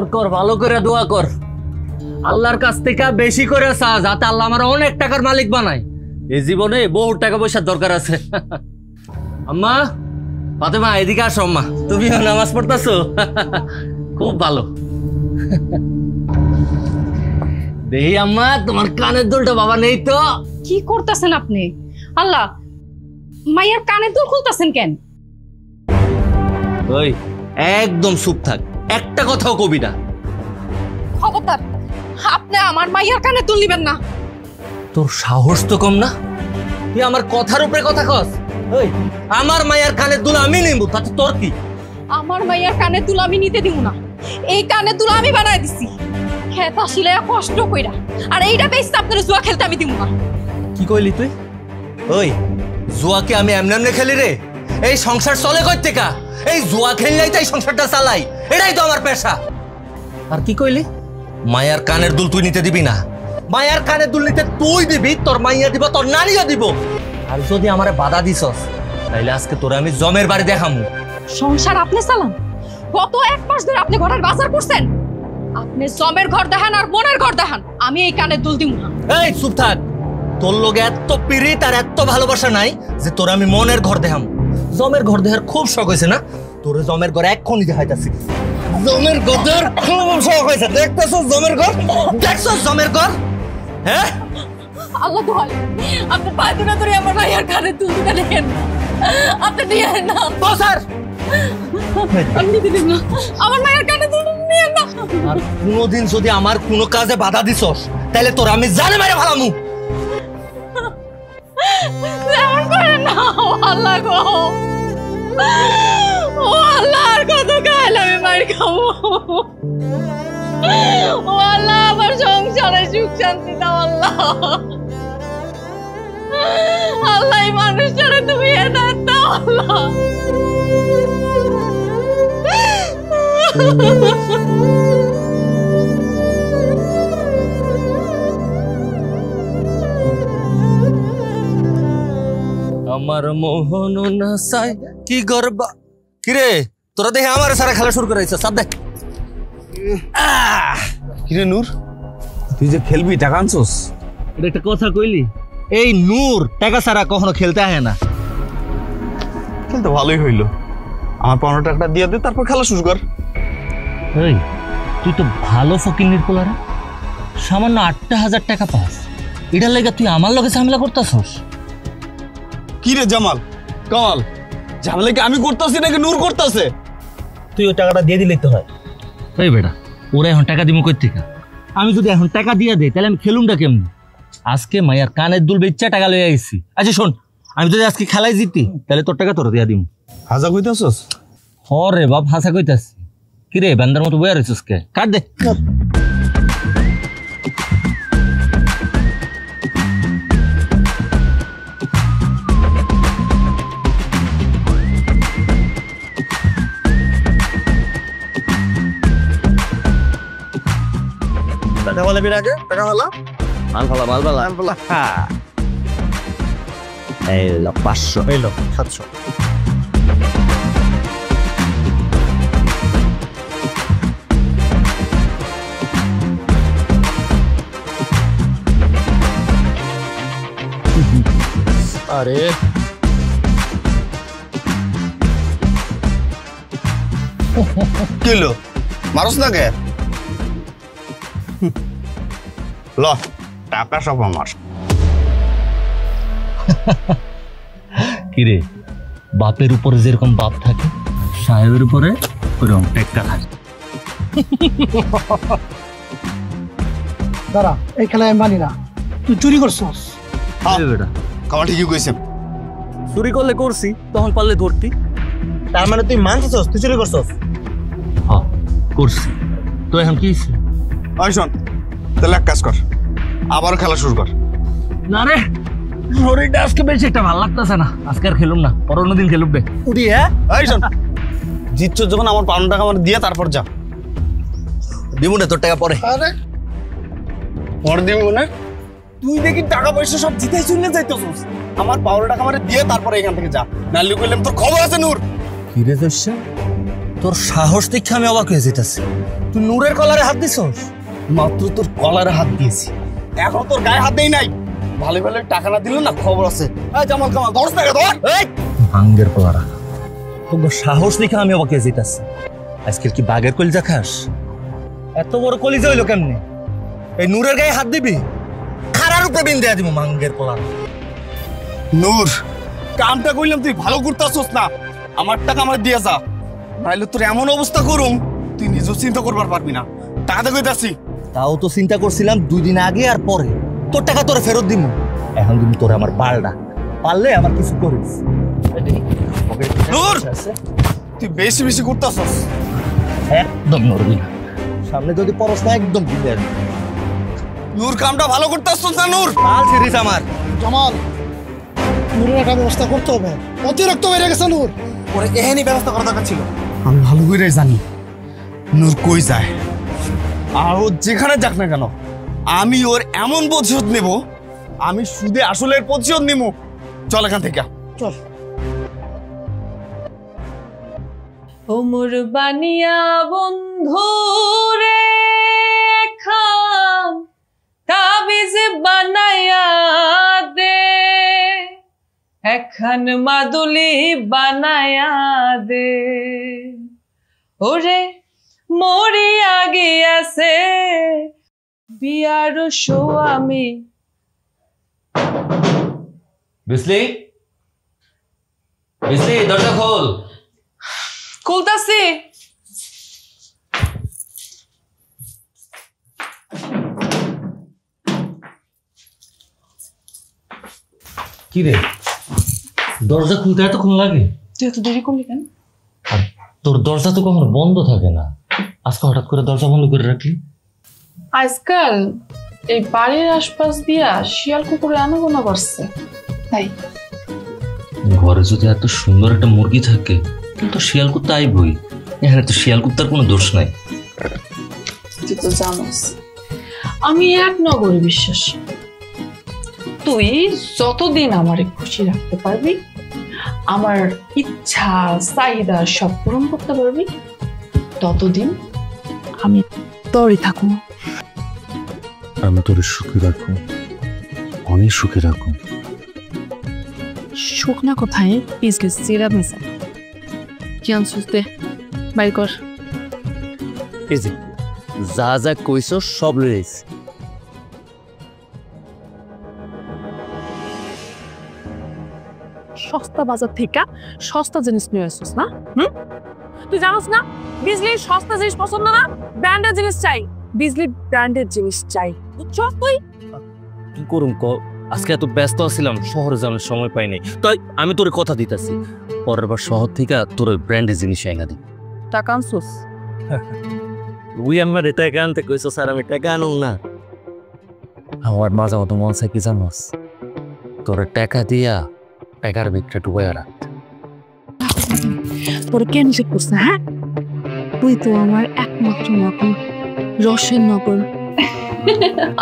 কর কর ভালো করে দোয়া কর, আল্লাহর কাছ থেকে বেশি করে চা, যাতে আল্লাহ আমার অনেক টাকার মালিক বানায়। এই জীবনে বহু টাকা পয়সার দরকার আছে। আম্মা, ফাতেমা এদিকে আসো। আম্মা, তুমিও নামাজ পড়তেছো? খুব ভালো। দেখি আম্মা, তোমার কানের দুলটা বাবা নেই তো? কি করতেছেন আপনি? আল্লাহ, মাইয়ার কানের দুল খুলতেছেন কেন? ওই একদম চুপ থাক, একটা কথাও কবি না। খবরদার, আপনি আমার মাইয়ার কানের দুল নিবেন না। তোর সাহস তো কম না, তুই আমার কথার উপরে কথা কস। ওই আমার মায়ের কানের দুল আমি নিব, তাতে তোর কি? আমার মাইয়ার কানের দুল আমি নিতে দিব না। এই কানের দুল আমি বানায় দিছি খেতা শিলে কষ্ট কইরা, আর এইটা বেশি আপনার জুয়া খেলতে আমি দিব না। কি কইলি তুই? ওই জুয়াকে আমি এমনি এমনি খেলি রে? এই সংসার চলে কই থেকে? এই জুয়া খেললেই তো এই সংসারটা চালাই, এটাই তো আমার পেশা। আর কি কইলি? মায়ার কানের দুল তুই নিতে দিবি না? মায়ার কানের দুল নিতে তুই দিবি, তোর মাইয়া দিব, তোর নানিও দিব। আর যদি আমারে বাধা দিছস, তাইলে আজকে তোরে আমি জমের বাড়ি দেখামু। সংসার আপনি চালান, গত 1 মাস ধরে আপনি ঘরের বাজার করছেন। আপনি জমের ঘর দেখান আর বোনের ঘর দেখান, আমি এই কানের দুল দিব না। এই চুপ থাক, তোর লগে এত পিরিত আর এত ভালোবাসা নাই যে তোর আমি মনের ঘর দেখাম। জমের ঘর দেখার খুব শখ হয়েছে না? তোর জমের ঘর এক্ষুনি দেখাইতাছি। জমের ঘর খুব শখ হয়েছে, দেখতেছ জমের ঘর? দেখছ জমের ঘর? হ্যাঁ, আল্লাহ দোহাই, আপনি পায়ে ধরে ধরে আমার ভাইয়ার কানের দুল দুটা দেখেন, আপনি নিয়ে না। বসার আমি নিতে দিব না, আমার মায়ের কানের দুল নিয়ে না। আর কোনোদিন যদি আমার কোনো কাজে বাধা দিছস, তাহলে তোর আমি জানে মেরে ফেলামু। এমন করে না, আল্লাহ গো, ও আল্লাহ, আর কত কাল আমি মার খাবো? ও আল্লাহ, আমার সংসারে সুখ শান্তি দাও আল্লাহ। আল্লাহ, এই মানুষটারে তুমি হেদায়েত দাও আল্লাহ। আমার মোহন না চাই কি গরবা। কিরে, তোরা দেখে আমার সারা খেলা শুরু করেছে, সাব দেখ। কিরে নূর, তুই যে খেলবি টাকা আনছস? এটা একটা কথা কইলি? এই নূর টাকা ছাড়া কখনো খেলতে আহে না। খেলতে ভালোই হইলো, আমার 15 টাকাটা দিয়ে দে, তারপর খেলা শুরু কর। এই তুই তো ভালো ফকিন্নির পোলারে, সামান্য 8,000 টাকা পাস, এটার লেগে তুই আমার লগে ঝামেলা করতেছস? কি রে জামাল, কামাল, ঝামেলা কি আমি করতেছি নাকি নূর করতেছে? তুই ওই টাকাটা দিয়ে দিলেই তো হয়। এই বেটা, ওরা এখন টাকা দিব কই থেকে? আমি যদি এখন টাকা দিয়ে দেই, তাহলে আমি খেলুমটা কেমনি? আজকে মাইয়ার কানের দুল বেচা টাকা লইয়া আইছি। আচ্ছা শোন, আমি যদি আজকে খেলায় জিতি, তাহলে তোর টাকা তোর দিয়া দিম। হাজা কইতাছস? হরে বাপ, হাসা কইতাছি। কিরে বান্দার মতো বইয়া রইছিস কে? কাট দে। টাকা বলে বিরাজে, টাকা হলো মাল ফালা, মাল ফালা। বলা হ্যাঁ, এই লো 500, এই লো 700। আরে কিলো মারস না কে? ল টাকা সব আমার। কিরে, বাপের উপরে যেরকম বাপ থাকে, সাহেবের উপরে ওরকম টেক্কা থাকে। দাঁড়া, এই খেলায় আমি মানি না, তুই চুরি করছস। বেটা, কামাল ঠিকই কইছে, চুরি করলে করছি, তখন পারলে ধরতি। তার মানে তুই মানছস তুই চুরি করছস? হ্যাঁ করছি, তো এখন কি হইছে? ওই শোন, তাহলে এক কাজ কর, আবার খেলা শুরু কর। না রে, শরীরটা আজকে বেশি একটা ভালো লাগতেছে না, আজকে আর খেলুম না, পর অন্যদিন খেলুম বে। উড়ি হ্যাঁ, এই শোন, জিতছ যখন আমার 5 টাকা আমার দিয়ে তারপর যা। দিব না তোর টাকা পরে। আরে পরে দিব না, তুই দেখি টাকা পয়সা সব জিতেই চলে যাইতেছস। আমার 12 টাকা আমার দিয়ে তারপরে এখান থেকে যা, নালি কইলাম তোর খবর আছে নূর। কিরে দর্শা, তোর সাহস দেখে আমি অবাক হয়ে যেতেছি। তুই নূরের কলারে হাত দিছস? মাত্র তোর কলারে হাত দিয়েছি, এখন তোর গায়ে হাত দেই নাই। ভালো ভালো টাকা না দিলে না খবর আছে। এই জামাল কামাল 10 টাকা ধর। এই ভাঙ্গের কলারা, তোর সাহস দেখে আমি অবাক হয়ে যেতেছি। আজকের কি বাঘের কলিজা খাস? এত বড় কলিজা হইলো কেমনে? এই নূরের গায়ে হাত দিবি? খারার উপরে বিন দেয়া দিব মাঙ্গের কলার। নূর, কামটা কইলাম তুই ভালো করতেছস না, আমার টাকা আমার দিয়ে যা, নাইলে তোর এমন অবস্থা করুম তুই নিজেও চিন্তা করবার পারবি না। টাকাটা কইতাছি। তাও তো চিন্তা করছিলাম 2 দিন আগে আর পরে। তোর টাকা তোরে ফেরত দিব, এখন তুমি তোরে আমার বালডা, পারলে আমার কিছু করিস। নূর, তুই বেশি বেশি করতেছস। একদম নড়বি না, সামনে যদি পরশ না একদম ভিড়ে আসবি। নূর, কামটা ভালো করতেছস না নূর? পাল ছিড়িস আমার। জামাল, নূরের একটা ব্যবস্থা করতে হবে, অতিরিক্ত বেড়ে গেছে নূর। ওরে এহেনি ব্যবস্থা করা দরকার ছিল। আমি ভালো করে জানি নূর কই যায়, আর ও যেখানে যাক না কেন আমি ওর এমন প্রতিশোধ নেব, আমি সুদে আসলের প্রতিশোধ নেব। চল এখান থেকে, চল। ওমর বানিয়া বন্ধু রে খাম তাবিজ বানায়া দে, এখন মাদুলি বানায়া দে। ওরে মরি আগে আছে বিয়ার স্বামী। বিসলি, বিসলি দরজা খোল। খুলতাছি। কি রে, দরজা খুলতে এতক্ষণ লাগে? তুই এত দেরি করলি কেন? আর তোর দরজা তো কখনো বন্ধ থাকে না, আজকে হঠাৎ করে দরজা বন্ধ করে রাখলি? আজকাল এই বাড়ির আশপাশ দিয়া শিয়াল কুকুরে আনাগোনা করছে, তাই। ঘরে যদি এত সুন্দর একটা মুরগি থাকে তো শিয়াল কুত্তা আইবই, এখানে তো শিয়াল কুত্তার কোনো দোষ নাই। তুই তো জানোস আমি এক নগরে বিশ্বাসী। তুই যতদিন আমারে খুশি রাখতে পারবি, আমার ইচ্ছা চাহিদা সব পূরণ করতে পারবি, ততদিন আমি তোরই থাকুন। আমি তোর সুখে রাখবো, অনেক সুখে রাখবো। সুখ না কোথায় পিস গেছে চিরা মিশা কি আনছিস দে বাইর কর। এই যে যা যা কইছো সব লইছি। সস্তা বাজার থেকে সস্তা জিনিস নিয়ে আসছিস না? তুই জানোস না বিজলির সস্তা জিনিস পছন্দ না, ব্র্যান্ডের জিনিস চাই। বিজলি ব্র্যান্ডের জিনিস চাই, বুঝছো? তুই কি করুম ক, আজকে এত ব্যস্ত ছিলাম, শহরে যাওয়ার সময় পাই নাই। তাই আমি তোর কথা দিতেছি, পরের বার শহর থেকে তোর ব্র্যান্ডের জিনিস এনে দিই। টাকা আনছিস? তুই আমার টাকা আনতে কইছো, স্যার আমি টাকা আনুম না। আমার মাঝে মতো মন চাই কি জানোস, তোর টাকা দিয়া টাকার ভিতরে ডুবাই রাখতে। তোর কেন সে করছে? হ্যাঁ, তুই তো আমার একমাত্র নকল, রসের নকল।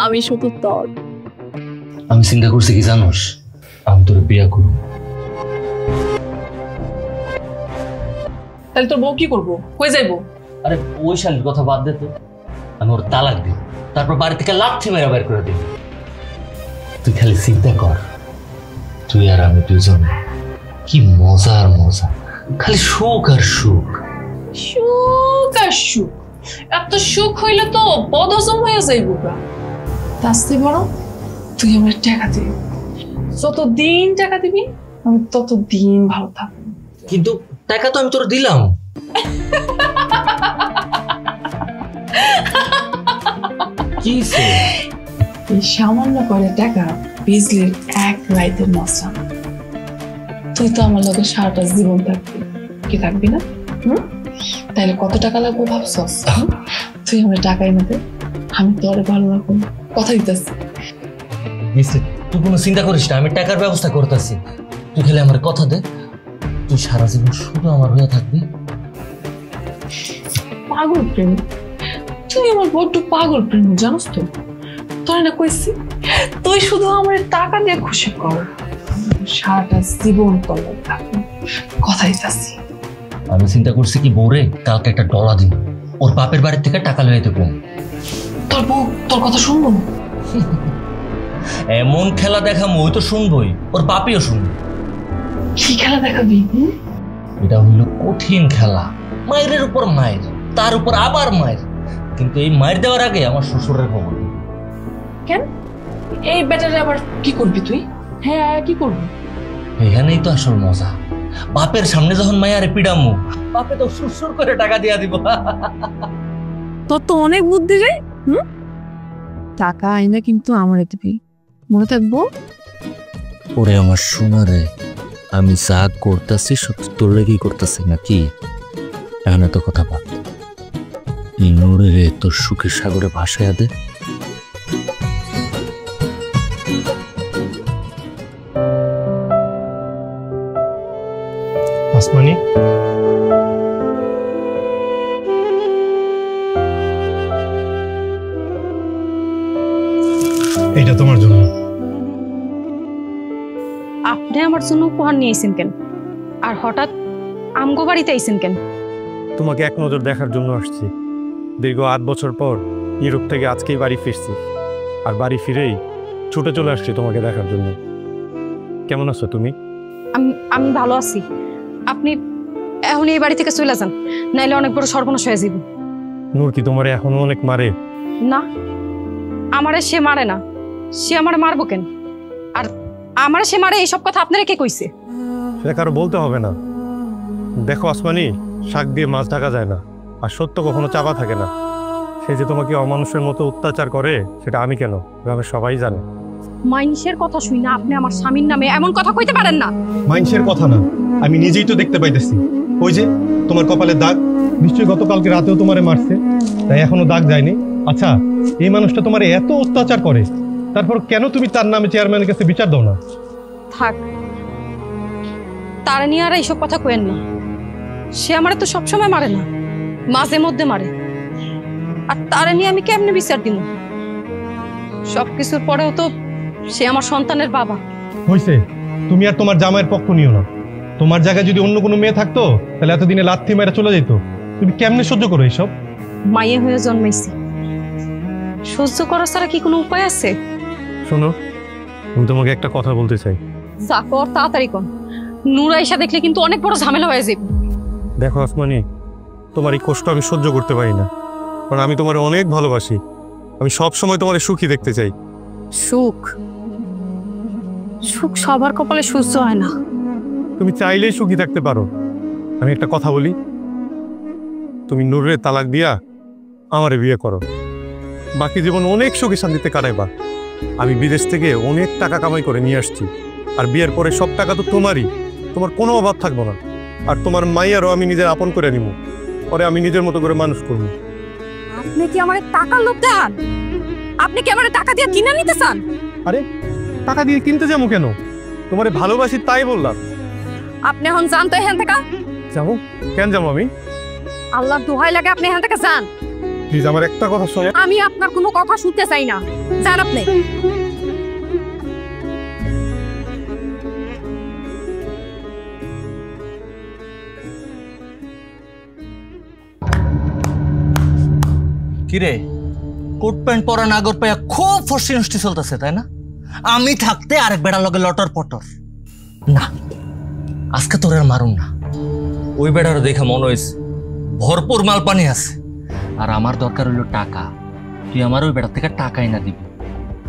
আমি শুধু তোর। আমি চিন্তা করছি কি জানোস, আমি তোর বিয়া করব। তাহলে তোর বউ কি করবো, কই যাইবো? আরে ওই শালীর কথা বাদ দে তো, আমি ওর তালাক দিব, তারপর বাড়ি থেকে লাথি মেরা বের করে দিব। তুই খালি চিন্তা কর, তুই আর আমি দুজন কি মজার মজা, খালি সুখ আর সুখ। সুখ আর সুখ, এত সুখ হইলে তো বদহজম হয়ে যাইব। তাস্তে বড় তুই আমার টাকা দিবি, যতদিন টাকা দিবি আমি ততদিন ভালো থাকবো। কিন্তু টাকা তো আমি তোর দিলাম। কি এই সামান্য করে টাকা বিজলির এক রাইতের মশা। তুই তো আমার লোকের সারাটা জীবন থাকবি, কি থাকবি না? তাইলে কত টাকা লাগবে ভাবছস? তুই আমার টাকা এনে দে, আমি তোরে ভালো রাখবো, কথা দিতেছি। তুই কোনো চিন্তা করিস না, আমি টাকার ব্যবস্থা করতেছি। তুই খালি আমার কথা দে, তুই সারা জীবন শুধু আমার হয়ে থাকবি। পাগল প্রেম, তুই আমার বড্ড পাগল প্রেম, জানোস তো? তোর না কইছি তুই শুধু আমার টাকা দিয়ে খুশি কর, সারাটা জীবন তোর থাকবো, কথা দিতেছি। আমি চিন্তা করছি কি বউরে কালকে একটা ডলা দিন, ওর বাপের বাড়ির থেকে টাকা লইয়া দেবো। তোর বউ তোর কথা শুনবো? এমন খেলা দেখাম ওই তো শুনবই, ওর বাপিও শুনবে। কি খেলা দেখাবি? এটা হইল কঠিন খেলা, মায়ের উপর মায়ের, তার উপর আবার মায়ের। কিন্তু এই মায়ের দেওয়ার আগে আমার শ্বশুরের খবর দিবি। কেন? এই ব্যাটারে আবার কি করবি তুই? হ্যাঁ কি করবি? এখানেই তো আসল মজা। বাপের সামনে যখন মায়ারে পিডামু, বাপে তো সুরসুর করে টাকা দিয়া দিব। তোর তো অনেক বুদ্ধি রে। টাকা আইনা কিন্তু আমার দিবি, মনে থাকবো। ওরে আমার সোনারে, আমি যা করতেছি সব তোর লেগেই করতেছি নাকি? এখন তো কথা বাদ, নোরে রে তোর সুখের সাগরে ভাসাইয়া দে। আসমানি, এটা তোমার জন্য। আপনি আমার জন্য উপহার নিয়ে আইছেন কেন? আর হঠাৎ আমগো বাড়িতে আইছেন কেন? তোমাকে এক নজর দেখার জন্য আসছি। দীর্ঘ 8 বছর পর ইউরোপ থেকে আজকেই বাড়ি ফিরছি, আর বাড়ি ফিরেই ছুটে চলে আসছি তোমাকে দেখার জন্য। কেমন আছো তুমি? আমি ভালো আছি। আপনি এখন এই বাড়ি থেকে চলে যান, নাইলে অনেক বড় সর্বনাশ হয়ে যাব। নূর কি তোমারে এখনো অনেক মারে? না, আমারে সে মারে না। সে আমারে মারবো কেন? আর আমারে সে মারে এইসব কথা আপনারা কে কইছে? সেটা কারো বলতে হবে না। দেখো আসমানি, শাক দিয়ে মাছ ঢাকা যায় না, আর সত্য কখনো চাপা থাকে না। সে যে তোমাকে অমানুষের মতো অত্যাচার করে সেটা আমি কেন, গ্রামের সবাই জানে। মাইনষের কথা শুই না আপনি আমার স্বামীর নামে এমন কথা কইতে পারেন না। মাইন্সের কথা না, আমি নিজেই তো দেখতে পাইতেছি। ওই যে তোমার কপালে দাগ, নিশ্চয়ই গতকালকে রাতেও তোমারে মারছে, তাই এখনো দাগ যায়নি। আচ্ছা, এই মানুষটা তোমার এত অত্যাচার করে, তারপর কেন তুমি তার নামে চেয়ারম্যানের কাছে বিচার দাও না? থাক, তারা নিয়ে আর এইসব কথা কইেন না। সে আমারে তো সবসময় মারে না, মাঝে মধ্যে মারে। আর তারা নিয়ে আমি কেমনে বিচার দিব? সবকিছুর পরেও তো সে আমার সন্তানের বাবা। হইছে, তুমি আর তোমার জামাইয়ের পক্ষ নিও না। তোমার জায়গায় যদি অন্য কোনো মেয়ে থাকতো তাহলে এতদিনে লাথি মেরে চলে যেত। তুমি কেমনে সহ্য করো এইসব? মাইয়ে হয়ে জন্মাইছি, সহ্য করা ছাড়া কি কোনো উপায় আছে? শোনো, আমি তোমাকে একটা কথা বলতে চাই। যা কর তাড়াতাড়ি কর, নূর আয়েশা দেখলে কিন্তু অনেক বড় ঝামেলা হয়ে যাবে। দেখো আসমানি, তোমার এই কষ্ট আমি সহ্য করতে পারি না, কারণ আমি তোমার অনেক ভালোবাসি। আমি সব সময় তোমার সুখী দেখতে চাই। সুখ সুখ সবার কপালে সহ্য হয় না। তুমি চাইলেই সুখী থাকতে পারো। আমি একটা কথা বলি, তুমি নূরের তালাক দিয়া আমারে বিয়ে করো, বাকি জীবন অনেক সুখী শান্তিতে কাটাইবা। আমি বিদেশ থেকে অনেক টাকা কামাই করে নিয়ে আসছি, আর বিয়ের পরে সব টাকা তো তোমারই, তোমার কোনো অভাব থাকবো না। আর তোমার মাইয়ারও আমি নিজের আপন করে নিব, পরে আমি নিজের মতো করে মানুষ করব। আপনি কি আমারে টাকার লোভ দেন? আপনি কি আমারে টাকা দিয়ে কিনে নিতে চান? আরে টাকা দিয়ে কিনতে যাবো কেন? তোমারে ভালোবাসি তাই বললাম। আপনি এখন যান তো এখান থেকে। যাবো কেন? যাবো আমি? আল্লাহ দোহাই লাগে আপনি এখান থেকে যান। প্লিজ আমার একটা কথা শোনো। আমি আপনার কোনো কথা শুনতে চাই না, যান আপনি। কিরে, কোট প্যান্ট পরা নাগর পায়া খুব ফষ্টি নষ্টি চলতেছে, তাই না? আমি থাকতে আরেক বেড়ার লগে লটর পটর না। আজকে তোর আর মারুম না। ওই বেড়ার দেখে মনে হয়েছে ভরপুর মাল পানি আছে, আর আমার দরকার হইলো টাকা। তুই আমার ওই বেড়ার থেকে টাকাই না দিবি।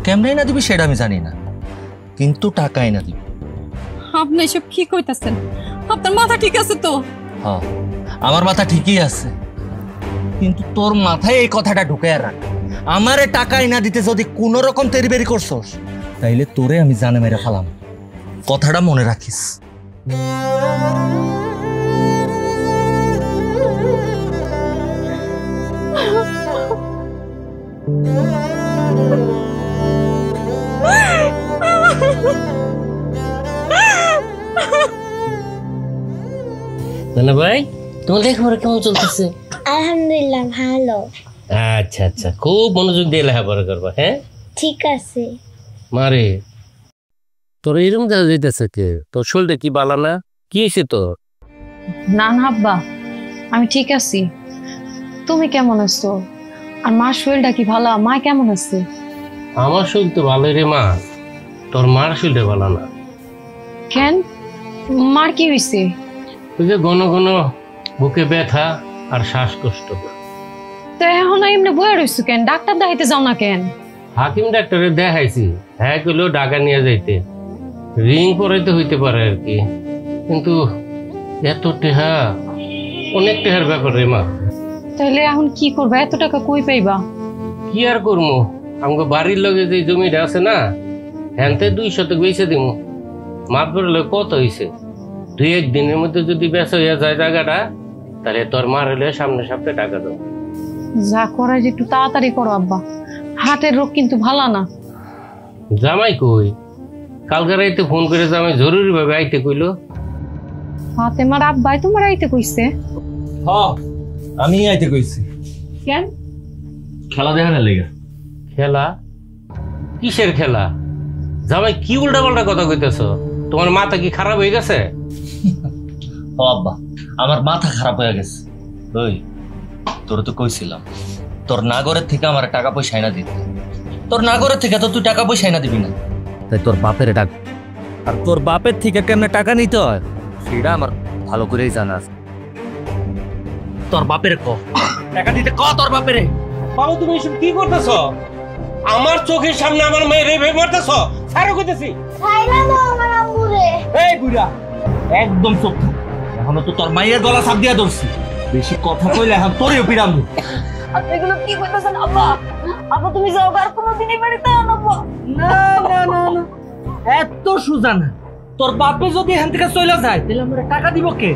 কেমনে না দিবি সেটা আমি জানি না, কিন্তু টাকাই না দিবি। আপনি এসব কি কইতাছেন? আপনার মাথা ঠিক আছে তো? হ্যাঁ, আমার মাথা ঠিকই আছে, কিন্তু তোর মাথায় এই কথাটা ঢুকে রাখ। আমারে টাকাই না দিতে যদি কোন রকম তেরিবেরি করছস, তাইলে তোরে আমি জানে মেরে ফেলাম। কথাটা মনে রাখিস। নানা ভাই, তোমার লেখাপড়া কেমন চলতেছে? আলহামদুলিল্লাহ ভালো। আচ্ছা আচ্ছা, খুব মনোযোগ দিয়ে লেখাপড়া করবা। হ্যাঁ ঠিক আছে। মারে, তোর এরকম দেখা যাইতেছে কে? তোর শরীরটা কি বালা না? কি হয়েছে তোর? না না আব্বা, আমি ঠিক আছি। তুমি কেমন আছো? আর মার শরীরটা কি ভালো? মা কেমন আছে? আমার শরীর তো ভালোই রে মা, তোর মার শরীরটা ভালো না। কেন, মার কি হয়েছে? ওই যে ঘন ঘন বুকে ব্যথা আর শ্বাসকষ্ট। তো এখন এমনি বয়ে রয়েছো কেন? ডাক্তার দেখাইতে যাও না কেন? হাকিম ডাক্তারে দেখাইছি, হ্যাঁ কইলেও ঢাকা নিয়ে যাইতে, রিং পরাইতে হইতে পারে আর কি। কিন্তু এত টেহা, অনেক টেহার ব্যাপার রে মা। তাহলে এখন কি করবা? এত টাকা কই পাইবা? কি আর করবো, আমাকে বাড়ির লগে যে জমিটা আছে না, হ্যানতে 2 শতক বেচে দিব। মাপ ধরলে কত হয়েছে, 2-1 দিনের মধ্যে যদি বেচা হইয়া যায় জায়গাটা, তাহলে তোর মার হলে সামনে সপ্তাহে টাকা দাও। যা করার একটু তাড়াতাড়ি করো আব্বা, হার্টের রোগ কিন্তু ভালো না। জামাই কই? কালকে রাইতে ফোন করে জামাই জরুরি ভাবে আইতে কইলো। ফাতেমার আব্বাই তোমার আইতে কইছে? হ্যাঁ, আমি আইতে কইছি। কেন? খেলা দেখার লেগে। খেলা? কিসের খেলা? জামাই কি উল্টা পাল্টা কথা কইতেছ? তোমার মাথা কি খারাপ হয়ে গেছে? ও আব্বা, আমার মাথা খারাপ হয়ে গেছে। ওই তোর তো কইছিলাম তোর নাগরের থেকে আমার টাকা পয়সা আইনা দিতে। তোর নাগরের থেকে তো তুই টাকা পয়সা আইনা দিবি না, তাই তোর বাপের ডাক। আর তোর বাপের থেকে কেমনে টাকা নিতে হয় সেটা আমার ভালো করেই জানা আছে। তোর বাপের ক টাকা দিতে ক তোর বাপের। বাবু তুমি এসব কি করতেছ? আমার চোখের সামনে আমার মেয়ে রেপে মারতেছ। ছাড়ো কইতেছি। ছাইলা দাও আমার আম্মুরে। এই বুড়া, একদম চুপ থাক। এখনো তো তোর মায়ের গলা চাপ দিয়া ধরছি, বেশি কথা কইলে এখন তোরেও পিরাম। আপনি এগুলো কি কইতাছেন আব্বা? আব্বা তুমি যাও, আর কোনোদিনই বাড়িতে আনবো না না না না, এত সুজা না। তোর বাপে যদি এখান থেকে চলে যায় তাহলে আমরা টাকা দিব কে?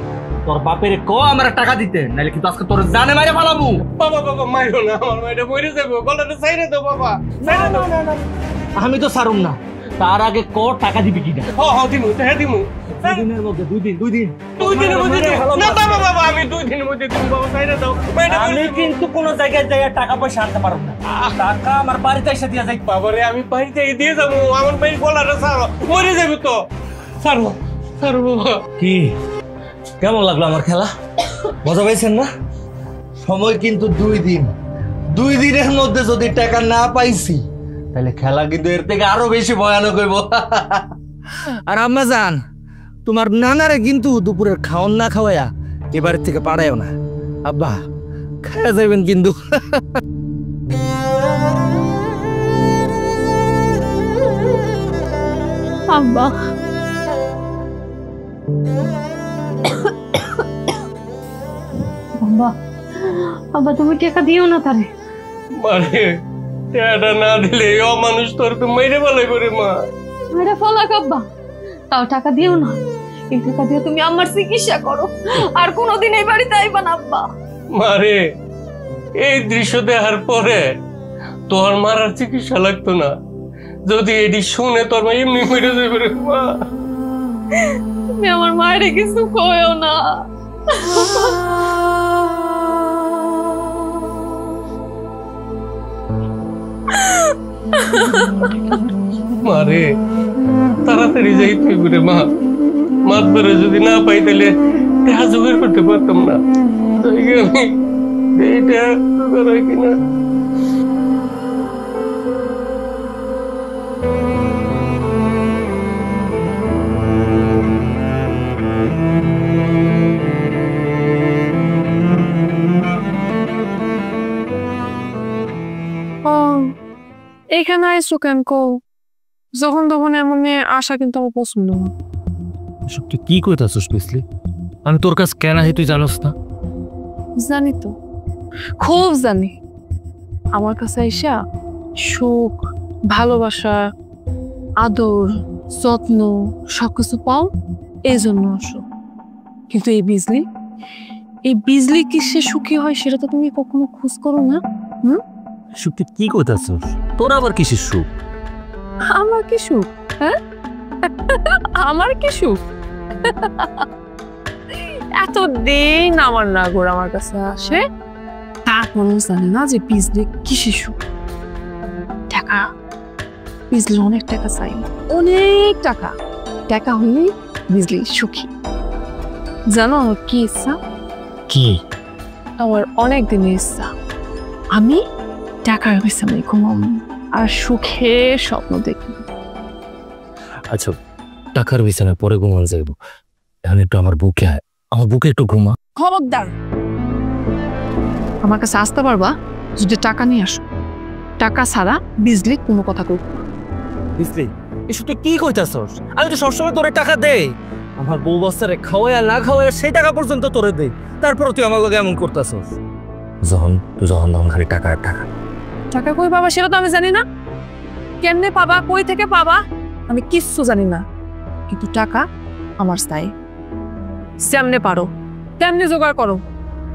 তোর বাপের ক আমরা টাকা দিতে, নাইলে কিন্তু আজকে তোর জানে মাইরে ফালামু। বাবা বাবা মাইরো না, আমার মেয়েটা মরে যাবে, গলাটা ছাইরে দাও বাবা। ছাইরে দাও। আমি তো ছাড়ুম না, তার আগে ক টাকা দিবি কিনা। হ্যাঁ দিমু, হ্যাঁ দিমু। 2 দিনের মধ্যে 2 দিন 2 দিনের মধ্যে না বাবা বাবা, আমি 2 দিনের মধ্যে দিমু বাবা, ছাইরে দাও। আমি কিন্তু কোন জায়গায় যাই টাকা পয়সা আনতে পারব না। টাকা আমার বাড়িতে এসে দিয়া যাই। বাবারে আমি বাড়িতে দিয়ে যাবো, আমার মেয়ের গলাটা ছাড়ো, মরে যাবে তো। ছাড়ো ছাড়ো বাবা। কি কেমন লাগলো আমার খেলা? মজা পাইছেন না? সময় কিন্তু 2 দিন। 2 দিনের মধ্যে যদি টাকা না পাইছি তাহলে খেলা কিন্তু এর থেকে আরো বেশি ভয়ানক হইব। আর আম্মা জান, তোমার নানারে কিন্তু দুপুরের খাওয়ান না খাওয়ায়া এবারের থেকে পাড়ায়ও না। আব্বা খাওয়া যাবেন কিন্তু। আব্বা আব্বা আব্বা তুমি টাকা দিও না তারে। মারে টাকা না দিলে মানুষ তোর তো মেরে বলে করে মা। মেরে ফলাক আব্বা, তাও টাকা দিও না। এই টাকা দিয়ে তুমি আমার চিকিৎসা করো, আর কোনোদিন এই বাড়িতে আইবা না আব্বা। মারে এই দৃশ্য দেখার পরে তোর মারার চিকিৎসা লাগতো না, যদি এটি শুনে তোর মা এমনি মেরে যাবে রে মা। তুমি আমার মায়ের কিছু কয়ও না। মারে তাড়াতাড়ি যাই তুই ঘুরে মা, মাত বেড়ে যদি না পাই তাহলে টাকা জোগাড় করতে পারতাম না। আমি এইটা জোগাড় কিনা। এখানে আইসো কেন কও? যখন তখন এমন আসা কিন্তু আমার পছন্দ না। এসব তুই কি কইতাছস বিসলি? আমি তোর কাছে কেন আহি তুই জানোস না? জানি তো, খুব জানি। আমার কাছে আইসা সুখ, ভালোবাসা, আদর, যত্ন সবকিছু পাও, এই জন্য আসো। কিন্তু এই বিজলি কি সে সুখী হয় সেটা তো তুমি কখনো খোঁজ করো না। সুখ তুই কি কইতাছস? তোর আবার কিসের সুখ? আমার কি সুখ? হ্যাঁ, আমার কি সুখ? এতদিন আমার নাগর আমার কাছে আসে, তারপরেও জানি না যে বিজলি কিসের সুখ। টাকা, বিজলির অনেক টাকা চাই, অনেক টাকা। টাকা হলেই বিজলি সুখী। জানো আমার কি ইচ্ছা? কি? আমার অনেক দিনের ইচ্ছা আমি টাকার বিছানায় ঘুমাবো আর সুখে স্বপ্ন দেখব। আচ্ছা টাকার বিছানায় পরে ঘুমান যাইব, এখন একটু আমার বুকে একটু ঘুমা। খবরদার আমার কাছে আসতে পারবা যদি টাকা নিয়ে আসো, টাকা ছাড়া বিজলি কোনো কথা করবো না। বিজলি এসব তুই কি কইতাছস? আমি তো সবসময় তোরে টাকা দেই, আমার বউ বাচ্চারে খাওয়াই আর না খাওয়াই সেই টাকা পর্যন্ত তোরে দেই, তারপর তুই আমার লগে এমন করতাছস। যখন খালি টাকা আর টাকা। টাকা কই পাবা সেটা তো আমি জানি না, কেমনে পাবা, কই থেকে পাবা আমি কিচ্ছু জানি না, কিন্তু টাকা আমার স্থায়ী। যেমনে পারো তেমনি জোগাড় করো।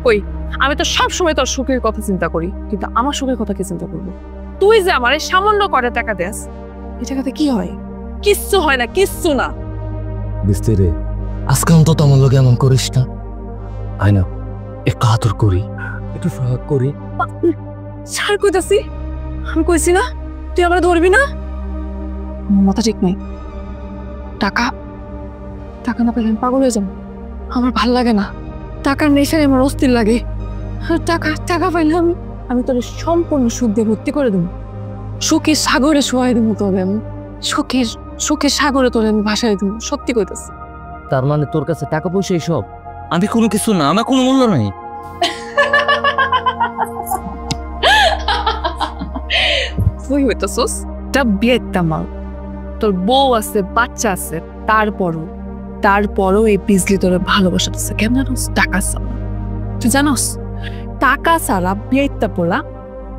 কই আমি তো সব সময় তোর সুখের কথা চিন্তা করি, কিন্তু আমার সুখের কথা কি চিন্তা করবো? তুই যে আমার সামান্য করে টাকা দেস, এই টাকাতে কি হয়? কিচ্ছু হয় না, কিচ্ছু না। বিস্তি রে, আজকে অন্তত আমার লগে এমন করিস না। আয় না একটু আদর করি, একটু সোহাগ করি। ছাড় কইতাছি, আমি কইছি না তুই আমার ধরবি না। আমার মাথা ঠিক নাই, টাকা টাকা না পেলে আমি পাগল হয়ে যাবো। আমার ভাল লাগে না, টাকার নেশায় আমার অস্থির লাগে। টাকা পাইলে আমি তোর সম্পূর্ণ সুখ দিয়ে ভর্তি করে দেবো, সুখের সাগরে শোয়াই দেবো। তবে আমি সুখের সাগরে তোর আমি ভাসাই দেবো, সত্যি কইতাছি। তার মানে তোর কাছে টাকা পয়সা এইসব আমি কোনো কিছু না, আমার কোনো মূল্য নাই। তুই হইতাছস তা বিয়েটা মাল, তোর বউ আছে, বাচ্চা আছে, তারপরও এই বিজলি তোর ভালোবাসাতেছে কেন জানোস? টাকা ছাড়া। তুই জানোস টাকা ছাড়া বিয়েটা পোলা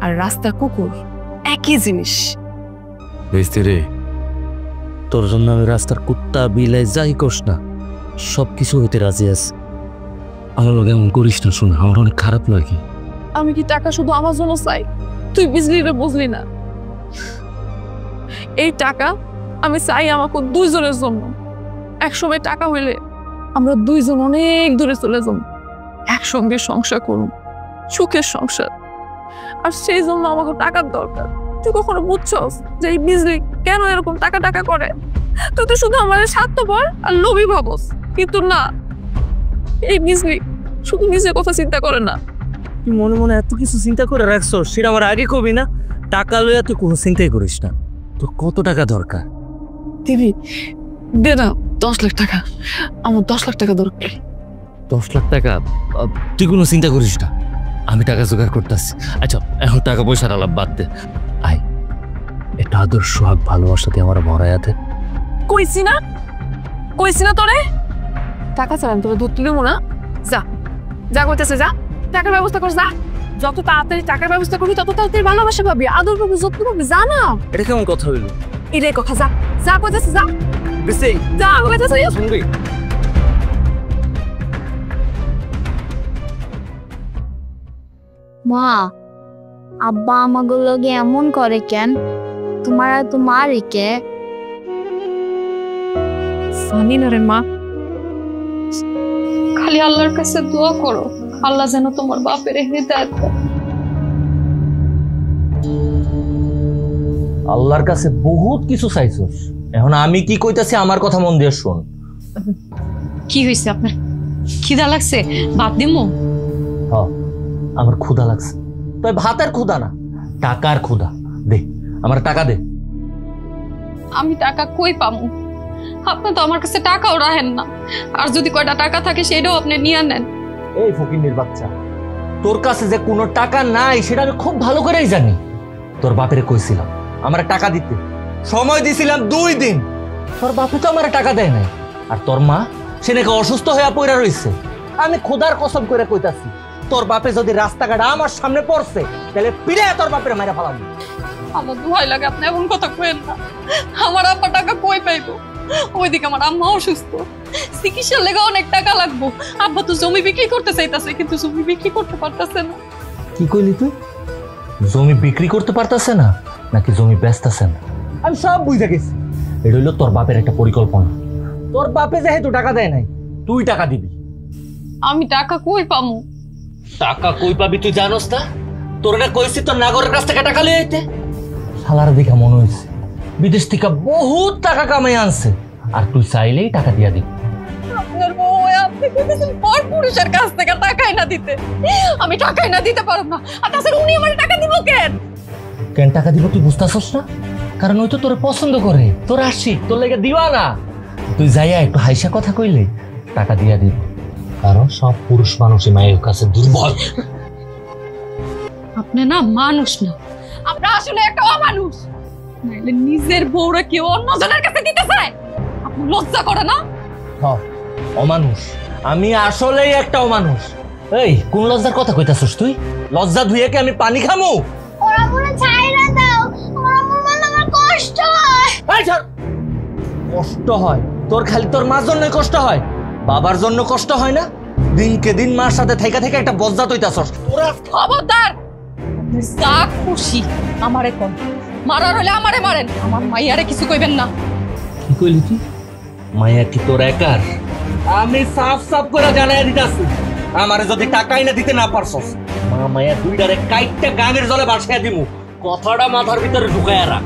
আর রাস্তার কুকুর একই জিনিস। বেস্তি রে, তোর জন্য আমি রাস্তার কুত্তা বিলাই যাই করস না সবকিছু হইতে রাজি আছে। আমার লোক এমন করিস না, শোন আমার অনেক খারাপ লাগে। আমি কি টাকা শুধু আমার জন্য চাই? তুই বিজলিরে বুঝলি না, এই টাকা আমি চাই আমাকে দুইজনের জন্য। একসময় টাকা হইলে আমরা দুইজন অনেক দূরে চলে যাব, একসঙ্গে সংসার করব, সুখের সংসার। আর সেই জন্য আমাকে টাকার দরকার। তুই কখনো বুঝছস যে এই বিজলি কেন এরকম টাকা করে? তুই তো শুধু আমার স্বার্থপর আর লোভী ভাবস, কিন্তু না, এই বিজলি শুধু নিজের কথা চিন্তা করে না। তুই মনে মনে এত কিছু চিন্তা করে রাখছ, সেটা আমার আগে কবি না। টাকা লইয়া তুই কোনো চিন্তাই করিস না। তোর কত টাকা দরকার? দিদি দে না 10 লাখ টাকা, আমার 10 লাখ টাকা দরকার। 10 লাখ টাকা? তুই কোনো চিন্তা করিস না, আমি টাকা জোগাড় করতেছি। আচ্ছা এখন টাকা পয়সার আলাপ বাদ দে, আয় এটা আদর সোহাগ ভালোবাসাতে আমার ভরায়াতে। কইছি না তোরে টাকা ছাড়া তোরে ধরতে দেবো না। যা কইতেছে, যা টাকার ব্যবস্থা কর, যা। যত তাড়াতাড়ি টাকার ব্যবস্থা করবি তত তাড়াতাড়ি ভালোবাসা পাবি, আদর পাবি, যত্ন পাবি। যা না, এটা কেমন কথা হইল? এটাই কথা। যা কইতেছে, যা বেশি যা কইতেছে। শুনবি? মা, আব্বা আমাকে লগে এমন করে কেন? তোমার আর তোমারই কে? জানি না রে মা, খালি আল্লাহর কাছে দোয়া করো, আল্লাহ যেন তোমার বাপের হিদায়াত দেয়। আল্লাহর কাছে বহুত কিছু চাইছস, এখন আমি কি কইতাছি আমার কথা মন দিয়ে শোন। কি হয়েছে আপনার? খিদা লাগছে? ভাত দিমু? হ্যাঁ আমার ক্ষুধা লাগছে, তবে ভাতের ক্ষুধা না, টাকার ক্ষুধা। দে আমার টাকা দে। আমি টাকা কই পামু? আপনি তো আমার কাছে টাকাও রাখেন না, আর যদি কয়টা টাকা থাকে সেটাও আপনি নিয়ে নেন। এই ফকিন্নির বাচ্চা, তোর কাছে যে কোনো টাকা নাই সেটা আমি খুব ভালো করেই জানি। তোর বাপেরে কইছিলাম আমার টাকা দিতে, সময় দিছিলাম 2 দিন, তোর বাপে তো আমার টাকা দেয় নাই। আর তোর মা সে নাকি অসুস্থ হয়ে পড়ে রইছে। আমি খোদার কসম করে কইতাছি, তোর বাপে যদি রাস্তাঘাট আমার সামনে পড়ছে তাহলে পিড়ে তোর বাপের মাইরা ফালাবি। আমার দোহাই লাগে আপনি এমন কথা কইেন না। আমার আব্বা টাকা কই পাইবো? ওইদিকে আমার আম্মা অসুস্থ, চিকিৎসার লেগে অনেক টাকা লাগবো। আব্বা তো জমি বিক্রি করতে চাইতাছে, কিন্তু জমি বিক্রি করতে পারতাছে না। কি কইলি তুই? জমি বিক্রি করতে পারতাছে না নাকি জমি বেচতাছে না? আমি সব বুঝে গেছি, এটা হইলো তোর বাপের একটা পরিকল্পনা। তোর বাপে যেহেতু টাকা দেয় নাই, তুই টাকা দিবি। আমি টাকা কই পামু? টাকা কই পাবি তুই জানোস না? তোর না কইছি তোর নাগরের কাছ থেকে টাকা লিয়ে আইতে। শালার দেখা মনে হইছে বিদেশ থেকে বহুত টাকা কামাই আনছে, আর তুই চাইলেই টাকা দিয়া দিবি। আপনার বউ পর পুরুষের কাছ থেকে টাকাই না দিতে, আমি টাকাই না দিতে পারব না। আর তাছাড়া উনি আমার টাকা দিব কেন? কেন টাকা দিব তুই বুঝতেছস না? কারণ ওই তো তোরে পছন্দ করে, তোর আশিক, তোর লেগে দিবা না। তুই যাইয়া একটু হাইসা কথা কইলে টাকা দিয়া দিব। কারণ সব পুরুষ মানুষই মায়ের কাছে দুর্বল। আপনি না মানুষ না, আমরা আসলে একটা অমানুষ। নাইলে নিজের বউরা কেউ অন্যজনের কাছে দিতে চায়? আপনি লজ্জা করে না? অমানুষ, আমি আসলেই একটা অমানুষ। এই কোন লজ্জার কথা কইতাছস তুই? লজ্জা ধুয়ে কি আমি পানি খামু? ওরা মনে ছাইরা দাও, ওরা মনে আমার কষ্ট হয়। এই ছাড়। কষ্ট হয় তোর? খালি তোর মার জন্যই কষ্ট হয়, বাবার জন্য কষ্ট হয় না? দিনকে দিন মার সাথে থেকে থেকে একটা বজ্জাত হইতাছস তোরা। খবরদার, যা খুশি আমারে কোন মারার হলে আমারে মারেন, আমার মাইয়ারে কিছু কইবেন না। কি কইলি তুই? মায়া কি তোর একার? আমি সাফ সাফ করে জানাই দিতাছি, আমারে যদি টাকাই না দিতে না পারছস, মা মায়া দুইটারে কাইটটা গাঙের জলে ভাসাইয়া দিমু। কথাটা মাথার ভিতরে ঢুকাইয়া রাখ।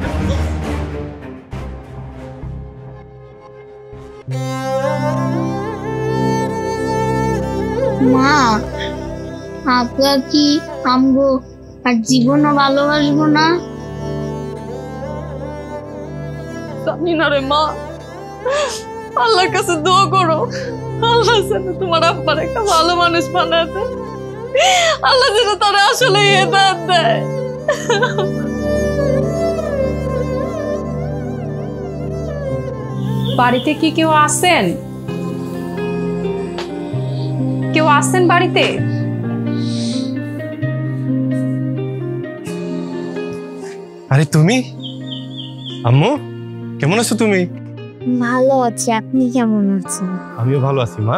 মা, আপনার কি আমগো আর জীবনও ভালোবাসবো না? জানি না রে মা, আল্লাহর কাছে দোয়া করো, আল্লাহ যেন তোমার আব্বার একটা ভালো মানুষ বানায় দেয়, আল্লাহ যেন তারা আসলে হেদায়েত দেয়। বাড়িতে কি কেউ আছেন? কেউ আছেন বাড়িতে? আরে তুমি? আম্মু কেমন আছো তুমি? ভালো আছি, আপনি কেমন আছেন? আমিও ভালো আছি মা।